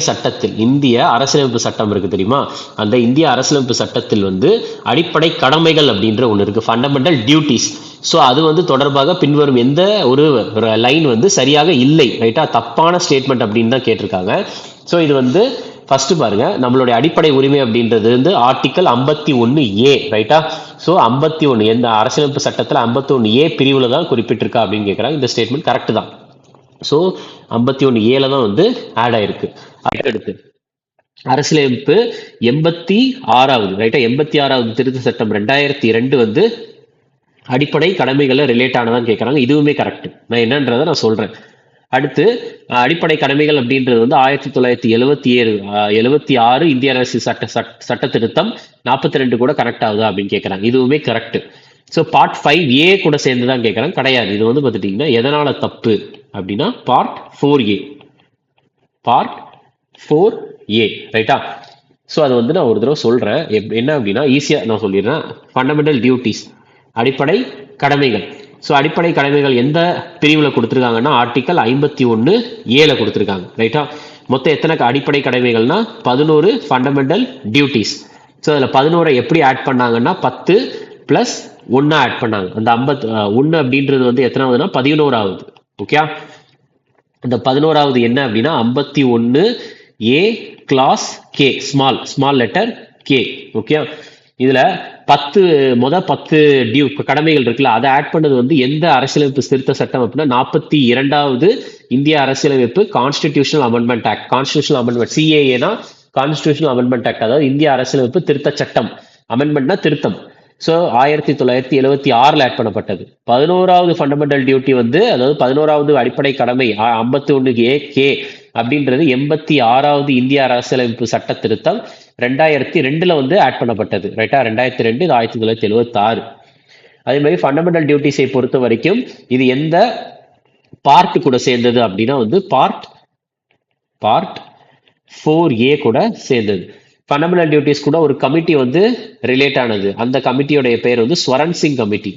அரசியலமைப்பு சட்டம் இருக்கு தெரியுமா, அந்த இந்திய அரசியலமைப்பு சட்டத்தில் வந்து அடிப்படை கடமைகள் அப்படின்ற ஒன்று இருக்கு, ஃபண்டமெண்டல் டியூட்டிஸ். ஸோ அது வந்து தொடர்பாக பின்வரும் எந்த ஒரு லைன் வந்து சரியாக இல்லை, ரைட்டா, தப்பான ஸ்டேட்மெண்ட் அப்படின்னு தான் கேட்டிருக்காங்க. ஸோ இது வந்து ஃபர்ஸ்ட் பாருங்க, நம்மளுடைய அடிப்படை உரிமை அப்படின்றது வந்து ஆர்டிக்கல் 51A, ரைட்டா. ஸோ 51 எந்த அரசியலமைப்பு சட்டத்தில் 51A பிரிவுல தான் குறிப்பிட்டிருக்கா அப்படின்னு கேட்குறாங்க. இந்த ஸ்டேட்மெண்ட் கரெக்ட் தான். ஸோ 51A தான் வந்து ஆட் ஆயிருக்கு. அடுத்து அரசியலமைப்பு 86வது, ரைட்டா, 86வது திருத்த சட்டம் 2002 வந்து அடிப்படை கடமைகளை ரிலேட் ஆனதான் கேட்கறாங்க. இதுவுமே கரெக்ட். நான் என்னன்றதை நான் சொல்றேன். அடுத்து அடிப்படை கடமைகள் அப்படின்றது வந்து 1977 இந்திய அரசு சட்ட திருத்தம் 42 கூட கரெக்ட் ஆகுதா அப்படின்னு கேட்கறாங்க. இதுவுமே கரெக்ட். ஸோ பார்ட் 5A கூட சேர்ந்து தான் கேட்கறாங்க. கிடையாது. இது வந்து பார்த்துட்டீங்கன்னா எதனால தப்பு அப்படின்னா பார்ட் 4A, ரைட்டா. ஸோ அது வந்து நான் ஒரு தடவை சொல்றேன். என்ன அப்படின்னா ஈஸியா நான் சொல்லிடுறேன். ஃபண்டமெண்டல் டியூட்டிஸ், அடிப்படை கடமைகள். ஸோ அடிப்படை கடமைகள் எந்த பிரிவில் கொடுத்துருக்காங்கன்னா ஆர்டிக்கல் 51A கொடுத்துருக்காங்க, ரைட்டா. மொத்தம் எத்தனை அடிப்படை கடமைகள்னா 11 ஃபண்டமெண்டல் டியூட்டிஸ். ஸோ அதில் 11 எப்படி ஆட் பண்ணாங்கன்னா 10 + 1 ஆட் பண்ணாங்க. அந்த 51 அப்படின்றது வந்து எத்தனாவதுன்னா 11வது. ஓகே, இந்த 11வது என்ன அப்படின்னா 51A clause K, small letter K. Okay, இதுல 10 கடமைகள் இருக்குல்ல, அதை ஆட் பண்ணது வந்து எந்த அரசியலமைப்பு திருத்த சட்டம் அப்படின்னா 42வது இந்திய அரசியலமைப்பு constitutional amendment act. Constitutional amendment, CAA constitutional amendment act, அதாவது இந்திய அரசியலமைப்பு திருத்த சட்டம். அமெண்ட்மெண்ட்னா திருத்தம். ஸோ 1976 ஆட் பண்ணப்பட்டது. 11வது ஃபண்டமெண்டல் டியூட்டி வந்து, அதாவது 11வது அடிப்படை கடமை 51A அப்படின்றது 86வது இந்திய அரசியலமைப்பு சட்ட திருத்தம் 2002 வந்து ஆட் பண்ணப்பட்டது, ரைட்டா. 2002, இது 1976. அதே மாதிரி ஃபண்டமெண்டல் டியூட்டிஸை பொறுத்த வரைக்கும் இது எந்த பார்ட் கூட சேர்ந்தது அப்படின்னா வந்து பார்ட் 4A கூட சேர்ந்தது. ஃபண்டமெண்டல் டியூட்டிஸ் கூட ஒரு கமிட்டி வந்து ரிலேட் ஆனது. அந்த கமிட்டியோடைய பெயர் வந்து ஸ்வரன் சிங் கமிட்டி,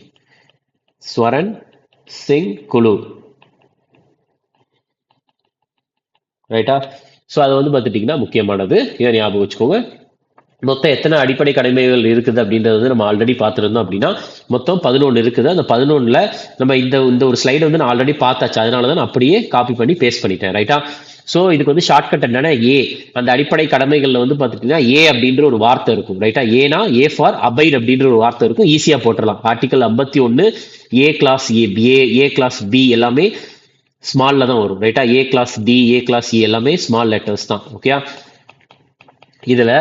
ஸ்வரன் சிங் குழு, ரைட்டா. ஸோ அது வந்து பார்த்துட்டிங்கன்னா முக்கியமானது, இதை ஞாபகம் வச்சுக்கோங்க. மொத்தம் எத்தனை அடிப்படை கடமைகள் இருக்குது அப்படின்றது வந்து நம்ம ஆல்ரெடி பார்த்துருந்தோம். அப்படின்னா மொத்தம் 11 இருக்குது. அந்த 11ல் நம்ம இந்த ஒரு ஸ்லைடு வந்து நான் ஆல்ரெடி பார்த்தாச்சு, அதனால தான் நான் அப்படியே காப்பி பண்ணி பேஸ்ட் பண்ணிட்டேன், ரைட்டா. ஸோ இதுக்கு வந்து ஷார்ட்கட் என்னன்னா அந்த அடிப்படை கடமைகள்ல வந்து பார்த்துட்டீங்கன்னா A அப்படின்ற ஒரு வார்த்தை இருக்கும், ரைட்டா. A ஃபார் அபைட் அப்படின்ற ஒரு வார்த்தை இருக்கும், ஈஸியா போட்டுடலாம். Article 51A clause A clause B எல்லாமே ஸ்மால்ல தான் வரும், ரைட்டா. A clause D, A clause E எல்லாமே ஸ்மால் லெட்டர்ஸ் தான். ஓகே, இதுல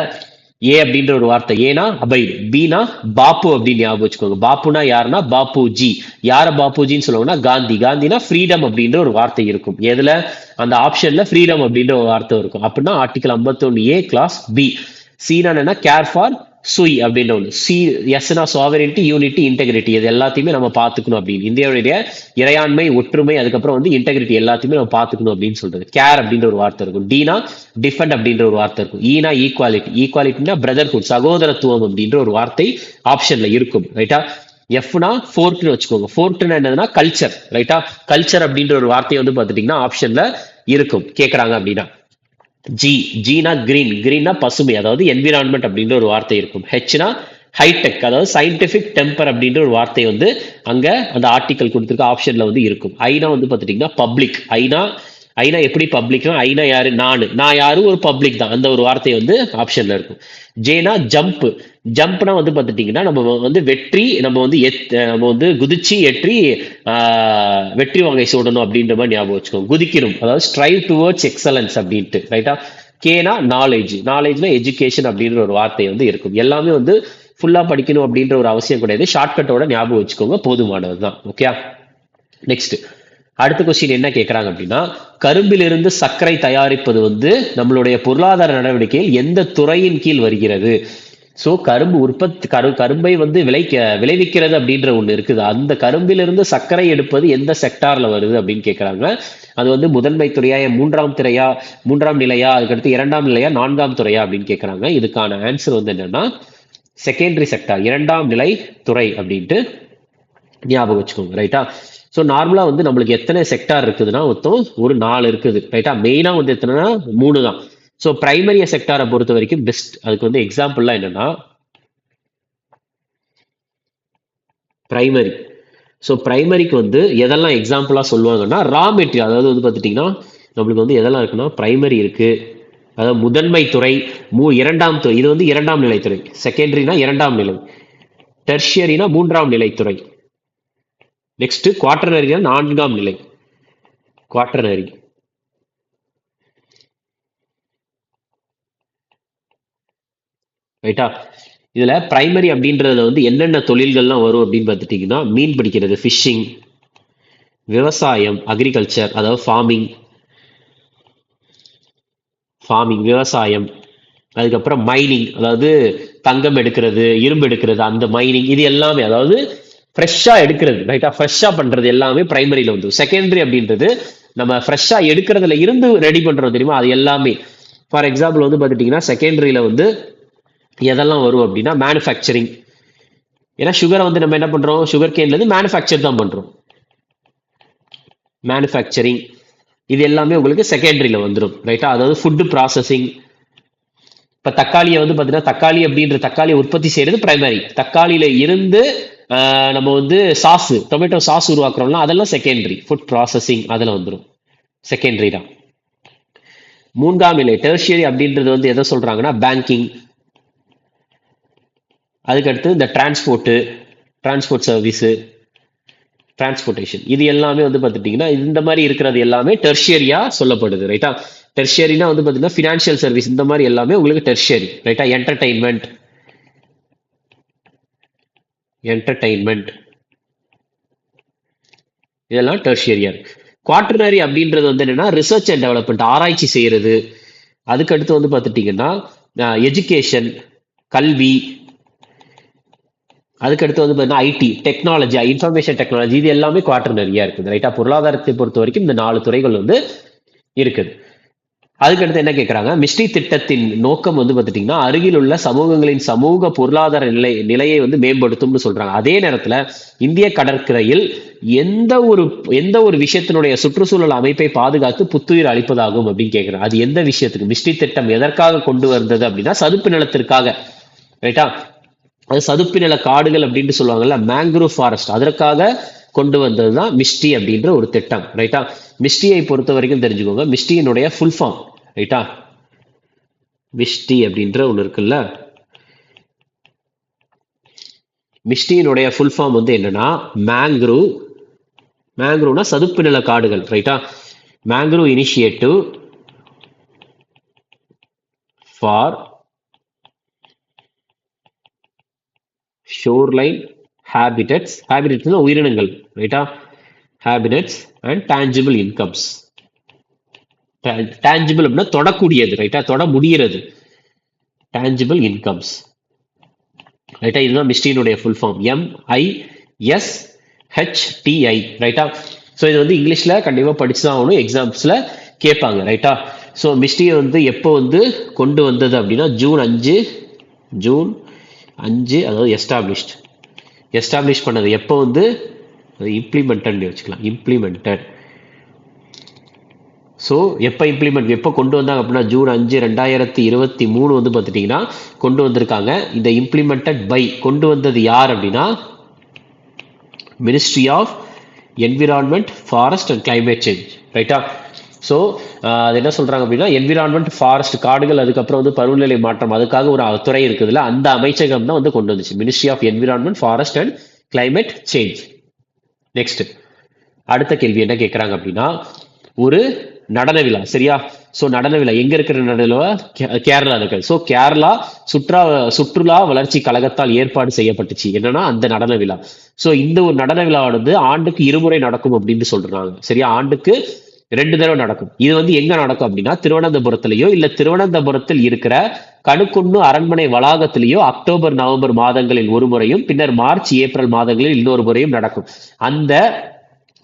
A அப்படின்ற ஒரு வார்த்தை, ஏனா அபைட், Bனா பாப்பு அப்படின்னு ஞாபகம் வச்சுக்கோங்க. பாப்புனா யாருன்னா பாப்புஜி. யார பாப்புஜின்னு சொல்லுவாங்கன்னா காந்தினா ஃப்ரீடம் அப்படின்ற ஒரு வார்த்தை இருக்கும். எதுல? அந்த ஆப்ஷன்ல ஃப்ரீடம் அப்படின்ற ஒரு வார்த்தை இருக்கும். அப்படின்னா ஆர்டிகல் 51A கிளாஸ் B. சீனா என்ன? கேர் ஃபார் சுய் அப்படின்னு ஒன்று. எஸ்னா சாவரிட்டி, யூனிட்டி, இன்டெகிரிட்டி, இது எல்லாத்தையுமே நம்ம பார்த்துக்கணும் அப்படின்னு. இந்தியாவுடைய இறையாண்மை, ஒற்றுமை, அதுக்கப்புறம் வந்து இன்டெகிரிட்டி எல்லாத்தையுமே நம்ம பார்த்துக்கணும் அப்படின்னு சொல்றது. கேர் அப்படின்ற ஒரு வார்த்தை இருக்கும். டீனா டிஃபெண்ட் அப்படின்ற ஒரு வார்த்தை இருக்கும். ஈனா ஈக்குவாலிட்டினா பிரதர்ஹுட், சகோதரத்துவம் அப்படின்ற ஒரு வார்த்தை ஆப்ஷன்ல இருக்கும், ரைட்டா. எஃப்னா ஃபோர்ட்னு வச்சுக்கோங்க. ஃபோர்ட்னா என்னதுன்னா கல்ச்சர், ரைட்டா. கல்ச்சர் அப்படின்ற ஒரு வார்த்தையை வந்து பார்த்துட்டீங்கன்னா ஆப்ஷன்ல இருக்கும், கேட்கறாங்க அப்படின்னா. ஜீனா கிரீன்னா பசுமை, அதாவது என்விரான்மெண்ட் அப்படின்ற ஒரு வார்த்தை இருக்கும். ஹெச்னா ஹைடெக், அதாவது சயின்டிபிக் டெம்பர் அப்படின்ற ஒரு வார்த்தை வந்து அங்க அந்த ஆர்டிகல் கொடுத்துருக்க ஆப்ஷன்ல வந்து இருக்கும். ஐனா வந்து பார்த்துட்டீங்கன்னா பப்ளிக். ஐனா எப்படி பப்ளிக்னா, ஐனா யாரு? நான் யாரும் ஒரு பப்ளிக் தான், அந்த ஒரு வார்த்தை வந்து ஆப்ஷன்ல இருக்கும். ஜேனா ஜம்ப்னா வந்து பார்த்துட்டீங்கன்னா நம்ம வந்து வெற்றி, நம்ம வந்து குதிச்சு வெற்றி வாங்கை சூடணும் அப்படின்ற மாதிரி ஞாபகம் வச்சுக்கோங்க. குதிக்கணும், அதாவது ஸ்ட்ரைவ் டுவர்ட்ஸ் எக்ஸலன்ஸ் அப்படின்ட்டு, ரைட்டா. கேனா நாலேஜ்னா எஜுகேஷன் அப்படின்ற ஒரு வார்த்தை வந்து இருக்கும். எல்லாமே வந்து ஃபுல்லா படிக்கணும் அப்படின்ற ஒரு அவசியம் கிடையாது, ஷார்ட்கட்டோட ஞாபகம் வச்சுக்கோங்க, போதுமானது தான். ஓகே, நெக்ஸ்ட் அடுத்த கொஸ்டின் என்ன கேட்கறாங்க அப்படின்னா, கரும்பிலிருந்து சர்க்கரை தயாரிப்பது வந்து நம்மளுடைய பொருளாதார நடவடிக்கையில் எந்த துறையின் கீழ் வருகிறது? ஸோ கரும்பை வந்து விளைவிக்கிறது அப்படின்ற ஒன்று இருக்குது. அந்த கரும்பிலிருந்து சர்க்கரை எடுப்பது எந்த செக்டார்ல வருது அப்படின்னு கேட்கறாங்க. அது வந்து முதன்மை துறையா, மூன்றாம் நிலையா, அதுக்கடுத்து 2ஆம் நிலையா, 4ஆம் துறையா அப்படின்னு கேட்கறாங்க. இதுக்கான ஆன்சர் வந்து என்னன்னா செகண்டரி செக்டார், 2ஆம் நிலை துறை அப்படின்ட்டு ஞாபகம் வச்சுக்கோங்க, ரைட்டா. ஸோ நார்மலா வந்து நம்மளுக்கு எத்தனை செக்டார் இருக்குதுன்னா மொத்தம் ஒரு 4 இருக்குது ரைட்டா. மெயினா வந்து எத்தனைனா 3 தான். ஸோ பிரைமரி செக்டாரை பொறுத்த வரைக்கும் பெஸ்ட். அதுக்கு வந்து எக்ஸாம்பிள்லாம் என்னன்னா பிரைமரி. ஸோ பிரைமரிக்கு வந்து எதெல்லாம் எக்ஸாம்பிளா சொல்லுவாங்கன்னா ரா மெட்டீரியல், அதாவது வந்து பார்த்துட்டிங்கன்னா நம்மளுக்கு வந்து எதெல்லாம் இருக்குன்னா பிரைமரி இருக்கு, அதாவது முதன்மை துறை, இரண்டாம் துறை, இது வந்து இரண்டாம் நிலைத்துறை. செகண்டரினா இரண்டாம் நிலை, டெர்ஷியரினா மூன்றாம் நிலைத்துறை, நெக்ஸ்ட் குவாட்டர்னரினா நான்காம் நிலை. குவாட்டர்னரி ரைட்டா. இதுல பிரைமரி அப்படின்றதுல வந்து என்னென்ன தொழில்கள்லாம் வரும் அப்படின்னு பார்த்துட்டீங்கன்னா மீன் பிடிக்கிறது, ஃபிஷிங், விவசாயம், அக்ரிகல்ச்சர் அதாவது ஃபார்மிங் விவசாயம், அதுக்கப்புறம் மைனிங் அதாவது தங்கம் எடுக்கிறது, இரும்பு எடுக்கிறது, அந்த மைனிங், இது எல்லாமே அதாவது ஃப்ரெஷ்ஷா எடுக்கிறது ரைட்டா, ஃப்ரெஷ்ஷா பண்றது எல்லாமே பிரைமரியில வந்து. செகண்டரி அப்படின்றது நம்ம ஃப்ரெஷ்ஷா எடுக்கிறதுல இருந்து ரெடி பண்றோம் தெரியுமா, அது எல்லாமே. ஃபார் எக்ஸாம்பிள் வந்து பார்த்துட்டீங்கன்னா செகண்டரியில வந்து எதெல்லாம் வரும் அப்படின்னா மேனுஃபேக்சரிங். ஏன்னா சுகரை வந்து நம்ம என்ன பண்றோம், சுகர் கேன்ல இருந்து மேனுஃபேக்சர் தான் பண்றோம். மேனுஃபேக்சரிங் இது எல்லாமே உங்களுக்கு செகண்டரியில வந்துடும் ரைட்டா. அதாவது ஃபுட் ப்ராசஸிங். இப்ப தக்காளியை வந்து பாத்தீங்கன்னா தக்காளி அப்படின்ற தக்காளியை உற்பத்தி செய்யறது பிரைமரி. தக்காளியில இருந்து நம்ம வந்து சாஸ், டொமேட்டோ சாஸ் உருவாக்குறோம்னா அதெல்லாம் செகண்டரி. ஃபுட் ப்ராசஸிங் அதில் வந்துடும், செகண்டரி தான். மூன்றாம் நிலை டெர்ஷியரி அப்படின்றது வந்து எதை சொல்றாங்கன்னா பேங்கிங், அதுக்கடுத்து இந்த டிரான்ஸ்போர்ட் சர்வீஸு, டிரான்ஸ்போர்ட்டேஷன், இது எல்லாமே வந்து பார்த்துட்டிங்கன்னா இந்த மாதிரி இருக்கிறது எல்லாமே டெர்ஷியரியா சொல்லப்படுது ரைட்டா. டெர்ஷியரினா வந்து பார்த்தீங்கன்னா ஃபினான்ஷியல் சர்வீஸ், இந்த மாதிரி எல்லாமே உங்களுக்கு டெர்ஷியரி ரைட்டா. என்டர்டைன்மெண்ட் இதெல்லாம் டெர்ஷியரியா. குவாட்டர்னரி அப்படின்றது வந்து என்னன்னா ரிசர்ச் அண்ட் டெவலப்மெண்ட், ஆராய்ச்சி செய்யறது. அதுக்கடுத்து வந்து பார்த்துட்டிங்கன்னா எஜுகேஷன், கல்வி, அதுக்கடுத்து வந்து பார்த்தீங்கன்னா ஐடி, டெக்னாலஜி, இன்ஃபர்மேஷன் டெக்னாலஜி, இது எல்லாமே குவாட்டர்னரியா இருக்குது ரைட்டா. பொருளாதாரத்தை பொறுத்த வரைக்கும் இந்த 4 துறைகள் வந்து இருக்குது. அதுக்கடுத்து என்ன கேட்குறாங்க, மிஸ்ட்ரி திட்டத்தின் நோக்கம் வந்து பார்த்துட்டிங்கன்னா அருகில் உள்ள சமூகங்களின் சமூக பொருளாதார நிலையை வந்து மேம்படுத்தும்னு சொல்றாங்க. அதே நேரத்தில் இந்திய கடற்கரையில் எந்த ஒரு விஷயத்தினுடைய சுற்றுச்சூழல் அமைப்பை பாதுகாத்து புத்துயிர் அளிப்பதாகும் அப்படின்னு கேட்குறாங்க. அது எந்த விஷயத்துக்கு மிஸ்ட்ரி திட்டம் எதற்காக கொண்டு வந்தது அப்படின்னா சதுப்பு நிலத்திற்காக ரைட்டா. அது சதுப்பு நில காடுகள் அப்படின்னு சொல்லுவாங்கல்ல, மேங்க்ரூவ் ஃபாரஸ்ட், அதற்காக கொண்டு வந்தது தான் மிஸ்ட்ரி அப்படின்ற ஒரு திட்டம் ரைட்டா. மிஸ்ட்ரியை பொறுத்த வரைக்கும் தெரிஞ்சுக்கோங்க, மிஸ்ட்ரியினுடைய ஃபுல் ஃபார்ம் ரைட்டா. மிஸ்ட்ரி அப்படின்ற ஒன்று இருக்குல்ல, மிஸ்ட்ரியினுடைய ஃபுல் ஃபார்ம் வந்து என்னன்னா மேங்க்ரூவ்னா சதுப்பு நில காடுகள் ரைட்டா. Mangrove initiative for shoreline habitats உயிரினங்கள் ரைட்டா. Habitats and tangible incomes. Tangible அப்படின்னா தொடக்கூடியது ரைட்டா, தொட முடிகிறது, டான்ஜிபிள் இன்கம்ஸ் ரைட்டா. இதுதான் மிஸ்ட்ரியினுடைய ஃபுல் ஃபார்ம், MISHTI ரைட்டா. ஸோ இது வந்து இங்கிலீஷ்ல கண்டிப்பா படிச்சுதான் ஆகணும், எக்ஸாம்ஸ்ல கேட்பாங்க ரைட்டா. ஸோ மிஸ்ட்ரியை வந்து எப்போ வந்து கொண்டு வந்தது அப்படின்னா ஜூன் 5 அதாவது எஸ்டாப்ளிஷ் பண்ணது. எப்போ வந்து இம்ப்ளிமெண்டட் வச்சுக்கலாம், இம்ப்ளிமெண்டட். ஸோ எப்போ கொண்டு வந்தாங்க அப்படின்னா ஜூன் 5 2023 வந்து பார்த்துட்டிங்கன்னா கொண்டு வந்திருக்காங்க. இந்த இம்ப்ளிமெண்டட் பை கொண்டு வந்தது யார் அப்படின்னா ministry of environment, forest and climate change ரைட்டா. ஸோ அது என்ன சொல்றாங்க அப்படின்னா என்விரான்மெண்ட், ஃபாரஸ்ட் காடுகள், அதுக்கப்புறம் வந்து பருவநிலை மாற்றம், அதுக்காக ஒரு துறை இருக்குதுல்ல, அந்த அமைச்சகம் தான் வந்து கொண்டு வந்துச்சு, ministry of environment, forest and climate change. Next அடுத்த கேள்வி என்ன கேட்குறாங்க அப்படின்னா ஒரு நடன விழா சரியா. ஸோ நடன விழா எங்க இருக்கிற நடன விழா, கேரளா இருக்கு. ஸோ கேரளா சுற்றுலா வளர்ச்சி கழகத்தால் ஏற்பாடு செய்யப்பட்டுச்சு என்னன்னா அந்த நடன விழா. ஸோ இந்த ஒரு நடன விழாவானது ஆண்டுக்கு 2 முறை நடக்கும் அப்படின்னு சொல்றாங்க சரியா. ஆண்டுக்கு 2 தடவை நடக்கும். இது வந்து எங்க நடக்கும் அப்படின்னா திருவனந்தபுரத்திலேயோ இல்ல திருவனந்தபுரத்தில் இருக்கிற கணுக்குன்னு அரண்மனை வளாகத்திலேயோ அக்டோபர் நவம்பர் மாதங்களில் ஒரு முறையும் பின்னர் மார்ச் ஏப்ரல் மாதங்களில் இன்னொரு முறையும் நடக்கும். அந்த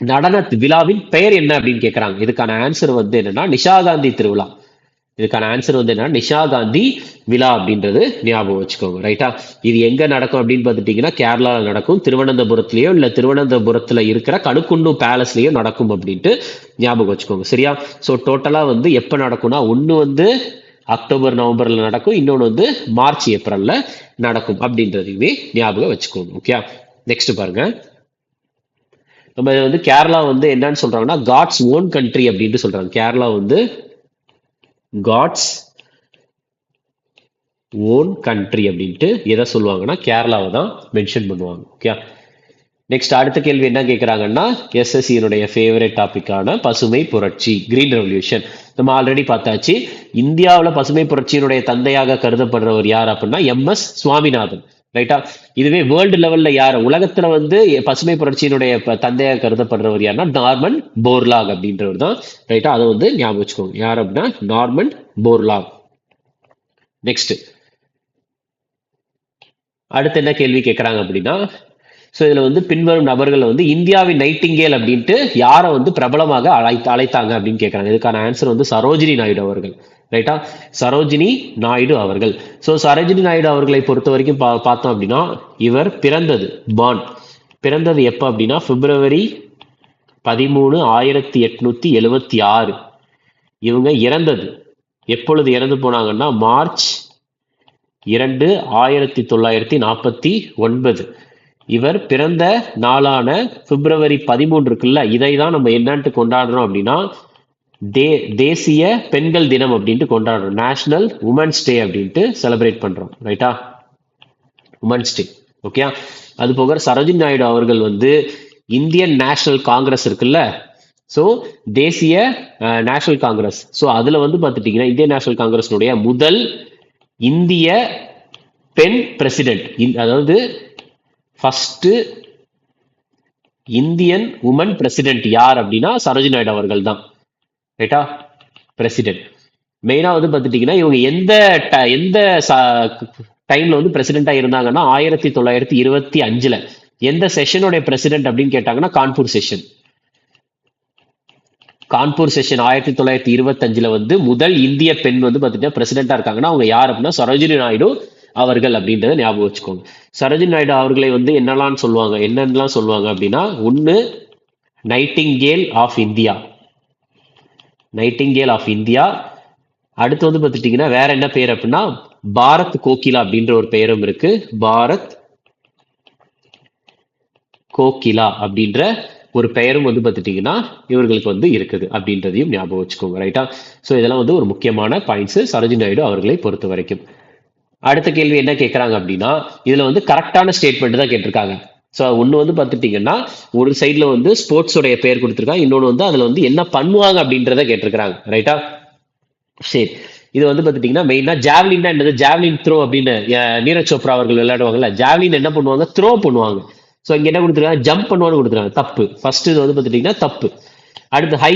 நடன விழாவின் பெயர் என்ன அப்படின்னு கேட்கறாங்க. இதுக்கான ஆன்சர் வந்து என்னன்னா நிஷாகாந்தி திருவிழா இதுக்கான ஆன்சர் வந்து என்ன, நிஷா காந்தி விழா அப்படின்றது ஞாபகம் வச்சுக்கோங்க. ரைட்டா? இது எங்க நடக்கும் அப்படின்னு பார்த்துட்டீங்கன்னா கேரளாவில் நடக்கும், திருவனந்தபுரத்துலயோ இல்ல திருவனந்தபுரத்துல இருக்கிற கணுக்குண்டு பேலஸ்லயோ நடக்கும் அப்படின்ட்டு ஞாபகம் வச்சுக்கோங்க. சரியா? ஸோ டோட்டலா வந்து எப்ப நடக்கும்னா ஒன்னு வந்து அக்டோபர் நவம்பர்ல நடக்கும், இன்னொன்று வந்து மார்ச் ஏப்ரல்ல நடக்கும் அப்படின்றதையுமே ஞாபகம் வச்சுக்கோங்க. ஓகே, நெக்ஸ்ட் பாருங்க. நம்ம வந்து கேரளா வந்து என்னன்னு சொல்றாங்கன்னா காட்ஸ் ஓன் கண்ட்ரி அப்படின்ட்டு சொல்றாங்க. கேரளா வந்து காட்ஸ் ஓன் கண்ட்ரி அப்படின்ட்டு எதை சொல்லுவாங்கன்னா கேரளாவை தான் மென்ஷன் பண்ணுவாங்க. ஓகே, நெக்ஸ்ட் அடுத்த கேள்வி என்ன கேட்குறாங்கன்னா எஸ்எஸ்சியினுடைய ஃபேவரட் டாபிக்கான பசுமை புரட்சி, கிரீன் ரெவல்யூஷன். நம்ம ஆல்ரெடி பார்த்தாச்சு. இந்தியாவில் பசுமை புரட்சியினுடைய தந்தையாக கருதப்படுறவர் யார் அப்படின்னா எம்எஸ் சுவாமிநாதன். ரைட்டா? இதுவே வேர்ல்டு லெவல்ல யார், உலகத்துல வந்து பசுமை புரட்சியினுடைய தந்தையாக கருதப்படுறவர் யாருன்னா நார்மன் போர்லாக் அப்படின்றவர் தான். ரைட்டா? அதை வந்து ஞாபகம் வச்சுக்கோங்க. யார் அப்படின்னா நார்மன் போர்லாக். நெக்ஸ்ட் அடுத்து என்ன கேள்வி கேட்கறாங்க அப்படின்னா, ஸோ இதில் வந்து பின்வரும் நபர்கள் வந்து இந்தியாவின் நைட்டிங்கேல் அப்படின்ட்டு யாரை வந்து பிரபலமாக அழைத்தாங்க அப்படின்னு கேட்குறாங்க. இதுக்கான ஆன்சர் வந்து சரோஜினி நாயுடு அவர்கள். ரைட்டா? சரோஜினி நாயுடு அவர்கள். ஸோ சரோஜினி நாயுடு அவர்களை பொறுத்த வரைக்கும் பார்த்தோம் அப்படின்னா இவர் பிறந்தது பிறந்தது எப்போ அப்படின்னா February 13, 1876. இவங்க இறந்தது எப்பொழுது இறந்து போனாங்கன்னா March 2, 1949. இவர் பிறந்த நாளான February 13 இருக்குல்ல, இதை தான் நம்ம என்னன்ட்டு கொண்டாடுறோம் அப்படின்னா தேசிய பெண்கள் தினம் அப்படின்ட்டு கொண்டாடுறோம். நேஷனல் உமன்ஸ் டே அப்படின்ட்டு செலிப்ரேட் பண்றோம். ரைட்டா? Women's day. ஓகே, அது போக சரோஜினி நாயுடு அவர்கள் வந்து இந்தியன் நேஷனல் காங்கிரஸ் இருக்குல்ல, ஸோ தேசிய நேஷனல் காங்கிரஸ், ஸோ அதுல வந்து பார்த்துட்டீங்கன்னா இந்தியன் நேஷனல் காங்கிரஸினுடைய முதல் இந்திய பெண் பிரசிடென்ட், அதாவது ஃபர்ஸ்ட் இந்தியன் உமன் பிரசிடென்ட் யார் அப்படின்னா சரோஜினி நாயுடு அவர்கள் தான். ரைட்டா? பிரசிடென்ட். மெயினா வந்து பார்த்துட்டீங்கன்னா இவங்க எந்த டைம்ல வந்து பிரசிடென்டா இருந்தாங்கன்னா 1925. எந்த செஷனோட பிரசிடென்ட் அப்படின்னு கேட்டாங்கன்னா கான்பூர் செஷன். 1925 வந்து முதல் இந்திய பெண் வந்து பார்த்துட்டீங்கன்னா பிரசிடென்டா இருக்காங்கன்னா அவங்க யார் அப்படின்னா சரோஜினி நாயுடு அவர்கள் அப்படின்றத ஞாபகம் வச்சுக்கோங்க. சரோஜினி நாயுடு அவர்களை வந்து என்னெல்லாம் சொல்லுவாங்க அப்படின்னா ஒன்னு நைட்டிங்கேல் ஆஃப் இந்தியா, அடுத்து வந்து பார்த்துட்டீங்கன்னா வேற என்ன பேர் அப்படின்னா பாரத் கோகிலா அப்படின்ற ஒரு பெயரும் இருக்கு. பாரத் கோகிலா அப்படின்ற ஒரு பெயரும் வந்து பார்த்துட்டீங்கன்னா இவர்களுக்கு வந்து இருக்குது அப்படின்றதையும் ஞாபகம் வச்சுக்கோங்க. ரைட்டா? ஸோ இதெல்லாம் வந்து ஒரு முக்கியமான பாயிண்ட்ஸ் சரோஜினி நாயுடு அவர்களை பொறுத்த வரைக்கும். அடுத்த கேள்வி என்ன கேட்கறாங்க அப்படின்னா இதுல வந்து கரெக்டான ஸ்டேட்மெண்ட் தான் கேட்டிருக்காங்க. ஸோ ஒன்று வந்து பார்த்துட்டீங்கன்னா ஒரு சைடில் வந்து ஸ்போர்ட்ஸோடைய பேர் கொடுத்துருக்காங்க, இன்னொன்று வந்து அதில் வந்து என்ன பண்ணுவாங்க அப்படின்றத கேட்டிருக்கிறாங்க. ரைட்டா? சரி, இது வந்து பார்த்துட்டீங்கன்னா மெயினாக ஜாவ்லின்னா என்னது, ஜாவ்லின் த்ரோ அப்படின்னு நீரஜ் சோப்ரா அவர்கள் விளையாடுவாங்கல்ல, ஜாவ்லின் என்ன பண்ணுவாங்க, த்ரோ பண்ணுவாங்க. ஸோ இங்கே என்ன கொடுத்துருக்காங்க, ஜம்ப் பண்ணுவான்னு கொடுத்துருக்காங்க. தப்பு. ஃபர்ஸ்ட் இது வந்து பார்த்துட்டீங்கன்னா தப்பு. அடுத்து ஹை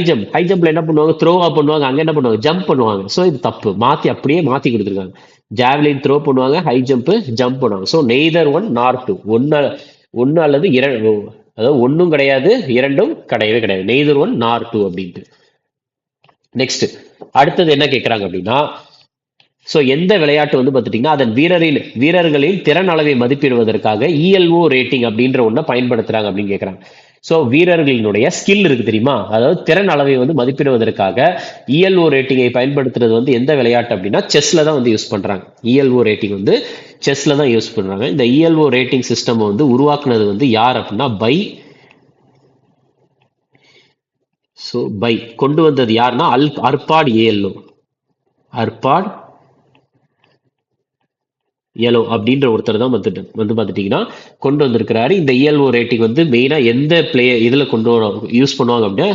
ஜம்ப்ல என்ன பண்ணுவாங்க, த்ரோவா பண்ணுவாங்க, அங்க என்ன பண்ணுவாங்க, ஜம்ப் பண்ணுவாங்க. ஸோ இது தப்பு. அப்படியே மாத்தி கொடுத்துருக்காங்க. ஜாவ்லின் த்ரோ பண்ணுவாங்க, ஹை ஜம்ப் பண்ணுவாங்க. ஸோ நெய்தர் ஒன் நார் டூ, ஒன்னு அல்லது இரண்டு, அதாவது ஒன்னும் கிடையாது இரண்டும் கிடையவே கிடையாது. நெய்தர் ஒன் நார் டூ அப்படின்ட்டு. நெக்ஸ்ட் அடுத்தது என்ன கேட்கறாங்க அப்படின்னா ஸோ எந்த விளையாட்டு வந்து பார்த்துட்டீங்கன்னா அதன் வீரர்களின் திறன் அளவை மதிப்பிடுவதற்காக இஎல்ஓ ரேட்டிங் அப்படின்ற ஒன்றை பயன்படுத்துறாங்க அப்படின்னு கேட்கறாங்க. ஸோ வீரர்களினுடைய ஸ்கில் இருக்கு தெரியுமா, அதாவது திறன் அளவை வந்து மதிப்பிடுவதற்காக இஎல்ஓ ரேட்டிங்கை பயன்படுத்துறது வந்து எந்த விளையாட்டு அப்படின்னா செஸ்ல தான் வந்து யூஸ் பண்றாங்க. இஎல்ஓ ரேட்டிங் வந்து செஸ்ல தான் யூஸ் பண்றாங்க. இந்த இஎல்ஓ ரேட்டிங் சிஸ்டம் வந்து உருவாக்குனது வந்து யார் அப்படின்னா பை கொண்டு வந்தது யாருன்னா அர்பாட் ஏலோ அப்படின்ற ஒருத்தர் தான் வந்து பார்த்துட்டீங்கன்னா கொண்டு வந்திருக்கிறாரு. இந்த இஎல்ஓ ரேட்டிங் வந்து மெயினா எந்த பிளேயர் இதுல யூஸ் பண்ணுவாங்க அப்படின்னா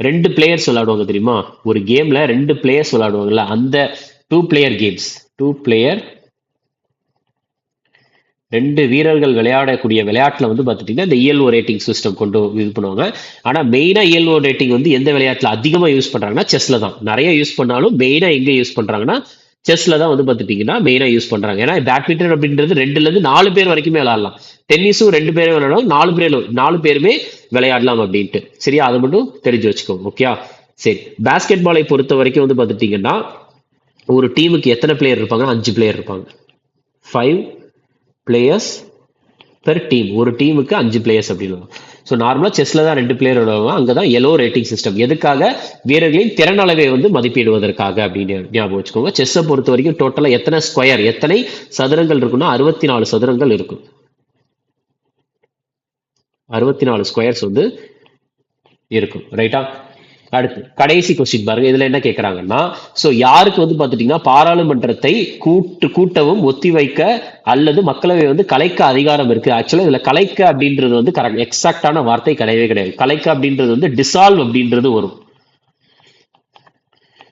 2 பிளேயர்ஸ் விளையாடுவாங்க தெரியுமா, ஒரு கேம்ல 2 பிளேயர்ஸ் விளையாடுவாங்கல்ல, அந்த 2 பிளேயர் கேம்ஸ், 2 வீரர்கள் விளையாடக்கூடிய விளையாட்டுல வந்து பார்த்துட்டீங்கன்னா இந்த இஎல்ஓ ரேட்டிங் சிஸ்டம் கொண்டு இது பண்ணுவாங்க. ஆனா மெயினா இஎல்ஓ ரேட்டிங் வந்து எந்த விளையாட்டுல அதிகமா யூஸ் பண்றாங்கன்னா செஸ்ல தான். நிறைய யூஸ் பண்ணாலும் மெயினா எங்க யூஸ் பண்றாங்கன்னா செஸ்ல தான் வந்து பார்த்துட்டீங்கன்னா மெயினா யூஸ் பண்றாங்க. ஏன்னா பேட்மிண்டன் அப்படின்றது 2ல இருந்து 4 பேர் வரைக்குமே விளையாடலாம். டென்னிஸும் 2 பேரும் விளையாடலாம், 4 பேருமே விளையாடலாம் அப்படின்ட்டு. சரியா? அதை மட்டும் தெரிஞ்சு வச்சுக்கோங்க. ஓகே, சரி. பாஸ்கெட் பாலை பொறுத்த வரைக்கும் வந்து பார்த்துட்டீங்கன்னா ஒரு டீமுக்கு எத்தனை பிளேயர் இருப்பாங்க? 5 பிளேயர் இருப்பாங்க. 5 பிளேயர்ஸ் பெர் டீம். ஒரு டீமுக்கு 5 பிளேயர்ஸ் அப்படின்னு. ஸோ நார்மலாக செஸ்ல தான் 2 பிளேயர் விடுவாங்க. அங்கே தான் எலோ ரேட்டிங் சிஸ்டம். எதுக்காக? வீரர்களின் திறன் அளவை வந்து மதிப்பிடுவதற்காக அப்படின்னு ஞாபகம் வச்சுக்கோங்க. செஸ்ஸை பொறுத்த வரைக்கும் டோட்டலாக எத்தனை ஸ்கொயர், எத்தனை சதுரங்கள் இருக்குன்னா 64 சதுரங்கள் இருக்கும். 64 ஸ்கொயர்ஸ் வந்து இருக்கும். ரைட்டா? அடுத்து கடைசி கொஸ்டின் பாருங்க. இதுல என்ன கேட்கறாங்கன்னா, சோ யாருக்கு வந்து பாத்துட்டீங்கன்னா பாராளுமன்றத்தை கூட்டவும் ஒத்திவைக்க அல்லது மக்களவை வந்து கலைக்க அதிகாரம் இருக்கு. ஆக்சுவலா இதுல கலைக்க அப்படின்றது வந்து கரெக்ட் எக்ஸாக்டான வார்த்தை கிடையவே கிடையாது. கலைக்க அப்படின்றது வந்து டிசால்வ் அப்படின்றது வரும்.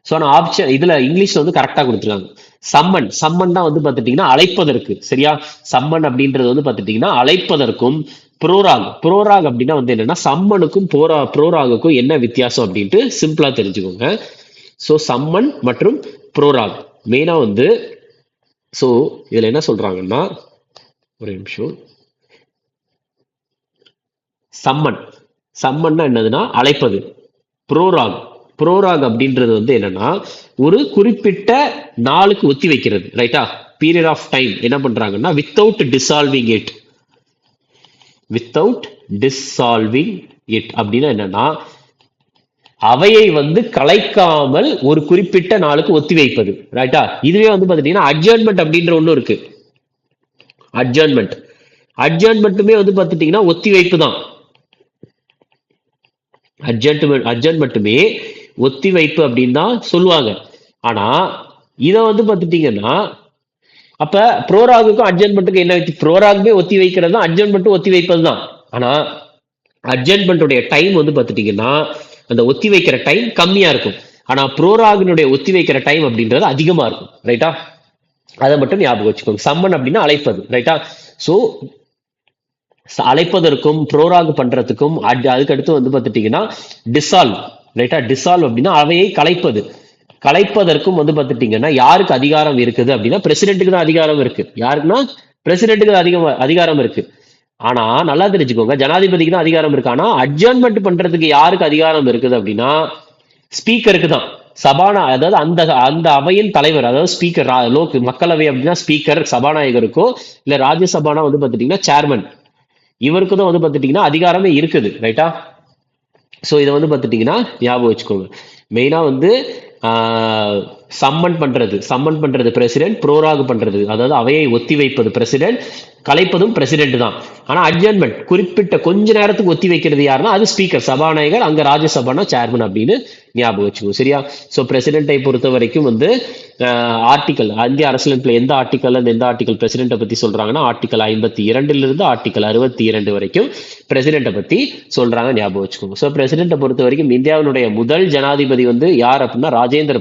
சோ நான் ஆப்ஷன் இதுல இங்கிலீஷ்ல வந்து கரெக்டா கொடுத்துருக்காங்க. சம்மன் தான் வந்து பாத்துட்டீங்கன்னா அழைப்பதற்கு. சரியா? சம்மன் அப்படின்றது வந்து பாத்துட்டீங்கன்னா அழைப்பதற்கும், புரோராக் அப்படின்னா வந்து என்னன்னா சம்மனுக்கும் புரோராகுக்கும் என்ன வித்தியாசம் அப்படின்ட்டு சிம்பிளா தெரிஞ்சுக்கோங்க. ஸோ சம்மன் மற்றும் புரோராக் மெயினா வந்து ஸோ இதுல என்ன சொல்றாங்கன்னா, ஒரு நிமிஷம். சம்மன்னா என்னதுன்னா அழைப்பது. புரோராக் அப்படின்றது வந்து என்னன்னா ஒரு குறிப்பிட்ட நாளுக்கு ஒத்தி வைக்கிறது. ரைட்டா? பீரியட் ஆஃப் டைம் என்ன பண்றாங்கன்னா வித்தவுட் டிசால்விங் இட் அப்படின்னா என்னன்னா அவையை வந்து கலைக்காமல் ஒரு குறிப்பிட்ட நாளுக்கு ஒத்தி வைப்பது. ரைட்டா? இதுவே வந்து பாத்தீங்கன்னா அட்ஜர்ன்மெண்ட் அப்படின்ற ஒண்ணு இருக்கு. அட்ஜர்ன்மெண்ட்டுமே வந்து பாத்துட்டீங்கன்னா ஒத்தி வைப்பு தான். அட்ஜர்ன்மெண்ட்டுமே ஒத்தி வைப்பு அப்படின்னு தான் சொல்லுவாங்க. ஆனா இத வந்து பாத்துட்டீங்கன்னா அப்ப புரோராகுக்கும் அட்ஜர்ன்மெண்ட்டுக்கும் என்ன? புரோராகுமே ஒத்தி வைக்கிறது தான், அட்ஜர்ன்மெண்ட்டும் ஒத்தி வைப்பது தான். ஆனா அட்ஜர்ன்மெண்ட்டுடைய டைம் வந்து பாத்துட்டீங்கன்னா அந்த ஒத்தி வைக்கிற டைம் கம்மியா இருக்கும். ஆனா புரோராகினுடைய ஒத்தி வைக்கிற டைம் அப்படின்றது அதிகமா இருக்கும். ரைட்டா? அதை மட்டும் ஞாபகம் வச்சுக்கோங்க. சம்மன் அப்படின்னா அழைப்பது. ரைட்டா? சோ அழைப்பதற்கும் புரோராக் பண்றதுக்கும் அதுக்கு அடுத்து வந்து பாத்துட்டீங்கன்னா டிசால்வ். ரைட்டா? டிசால்வ் அப்படின்னா அவையை கலைப்பதற்கும் வந்து பாத்துட்டீங்கன்னா யாருக்கு அதிகாரம் இருக்குது அப்படின்னா பிரசிடென்ட்டுக்கு தான் அதிகாரம் இருக்கு. யாருக்குன்னா பிரசிடென்ட்டுக்கு அதிகாரம் இருக்கு. ஆனா நல்லா தெரிஞ்சுக்கோங்க, ஜனாதிபதிக்கு தான் அதிகாரம் இருக்கு. ஆனா அட்ஜர்ன்மெண்ட் பண்றதுக்கு யாருக்கு அதிகாரம் இருக்குது அப்படின்னா ஸ்பீக்கருக்கு தான். அதாவது அந்த அவையின் தலைவர், அதாவது ஸ்பீக்கர். மக்களவை அப்படின்னா ஸ்பீக்கர் சபாநாயகருக்கோ இல்ல ராஜ்யசபானா வந்து பாத்துட்டீங்கன்னா சேர்மன், இவருக்கு தான் வந்து பாத்துட்டீங்கன்னா அதிகாரமே இருக்குது. ரைட்டா? சோ இதை வந்து பாத்துட்டீங்கன்னா ஞாபகம் வச்சுக்கோங்க. மெயினா வந்து சம்மன் பண்றது பிரசிடென்ட், புரோராக் பண்றது அதாவது அவையை ஒத்தி வைப்பது பிரசிடென்ட், கலைப்பதும் பிரசிடென்ட் தான். ஆனா அட்ஜர்ன்மெண்ட் குறிப்பிட்ட கொஞ்ச நேரத்துக்கு ஒத்தி வைக்கிறது யாருன்னா அது ஸ்பீக்கர், சபாநாயகர், அங்க ராஜ்யசபானா சேர்மன் அப்படின்னு ஞாபகம் வச்சுக்கோங்க. சரியா? சோ பிரசிடென்ட்டை பொறுத்த வரைக்கும் வந்து ஆர்டிகல், இந்திய அரசியலமைப்புல எந்த ஆர்டிகல் பிரசிடென்ட்டை பத்தி சொல்றாங்கன்னா ஆர்டிகல் 52 இருந்து ஆர்டிகல் 62 வரைக்கும் பிரசிடென்ட்டை பத்தி சொல்றாங்க. ஞாபகம் வச்சுக்கோங்க. சோ பிரசிடென்ட்டை பொறுத்த வரைக்கும் இந்தியாவினுடைய முதல் ஜனாதிபதி வந்து யார் அப்படின்னா ராஜேந்திர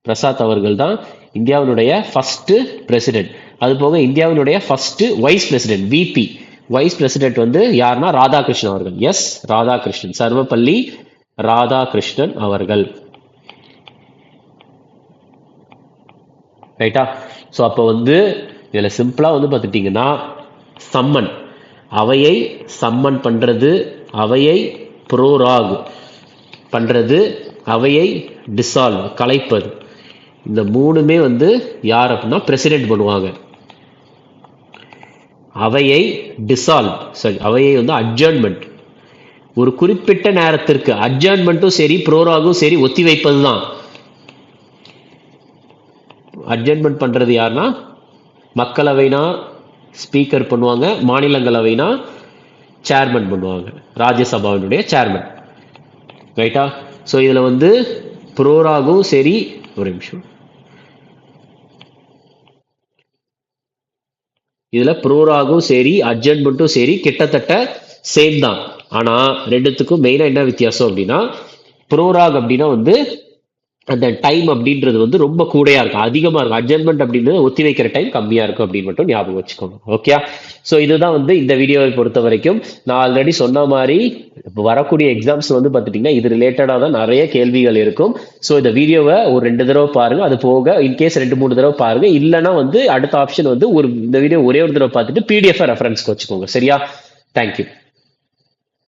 பிரசாத் அவர்கள் தான் இந்தியாவினுடைய ஃபர்ஸ்ட் பிரசிடென்ட். அது போக இந்தியாவினுடைய first vice president, VP vice president வந்து யாருன்னா ராதாகிருஷ்ணன் அவர்கள். எஸ் ராதாகிருஷ்ணன், சர்வப்பள்ளி ராதாகிருஷ்ணன் அவர்கள். ரைட்டா? ஸோ அப்போ வந்து இதுல சிம்பிளா வந்து பார்த்துட்டீங்கன்னா சம்மன், அவையை சம்மன் பண்றது, அவையை புரோராக் பண்றது, அவையை டிசால்வ் கலைப்பது, இந்த மூணுமே வந்து யார் அப்படின்னா பிரசிடென்ட் பண்ணுவாங்க. அவையை டிசால்வ், சரி அவையை வந்து அட்ஜர்ன்மெண்ட், ஒரு குறிப்பிட்ட நேரத்திற்கு அட்ஜர்ன்மெண்ட்டும் சரி புரோராகும் சரி ஒத்தி வைப்பது தான். அட்ஜர்ன்மெண்ட் பண்றது யாருன்னா மக்களவைனா ஸ்பீக்கர் பண்ணுவாங்க, மாநிலங்களவைனா சேர்மன் பண்ணுவாங்க, ராஜ்யசபாவினுடைய சேர்மன். ரைட்டா? ஸோ இதுல வந்து புரோராகும் சரி, ஒரு நிமிஷம், இதுல புரோராகும் சரி அட்ஜர்ன்மெண்ட்டும் சரி கிட்டத்தட்ட சேம் தான். ஆனா ரெண்டுத்துக்கும் மெயினா என்ன வித்தியாசம் அப்படின்னா புரோராக் அப்படின்னா வந்து அந்த டைம் அப்படின்றது வந்து ரொம்ப கூடையா இருக்கும், அதிகமா இருக்கும். அட்ஜர்ன்மெண்ட் அப்படின்றது ஒத்தி வைக்கிற டைம் கம்மியா இருக்கும் அப்படின்னு மட்டும் ஞாபகம் வச்சுக்கோங்க. ஓகே? ஸோ இதுதான் வந்து இந்த வீடியோவை பொறுத்த வரைக்கும். நான் ஆல்ரெடி சொன்ன மாதிரி வரக்கூடிய எக்ஸாம்ஸ் வந்து பார்த்துட்டீங்கன்னா இது ரிலேட்டடாக தான் நிறைய கேள்விகள் இருக்கும். ஸோ இந்த வீடியோவை ஒரு 2 தடவை பாருங்க. அது போக இன்கேஸ் 2-3 தடவை பாருங்க. இல்லைன்னா வந்து அடுத்த ஆப்ஷன் வந்து இந்த வீடியோ ஒரே ஒரு தடவை பார்த்துட்டு பிடிஎஃப் ரெஃபரன்ஸ்க்கு வச்சுக்கோங்க. சரியா? தேங்க்யூ.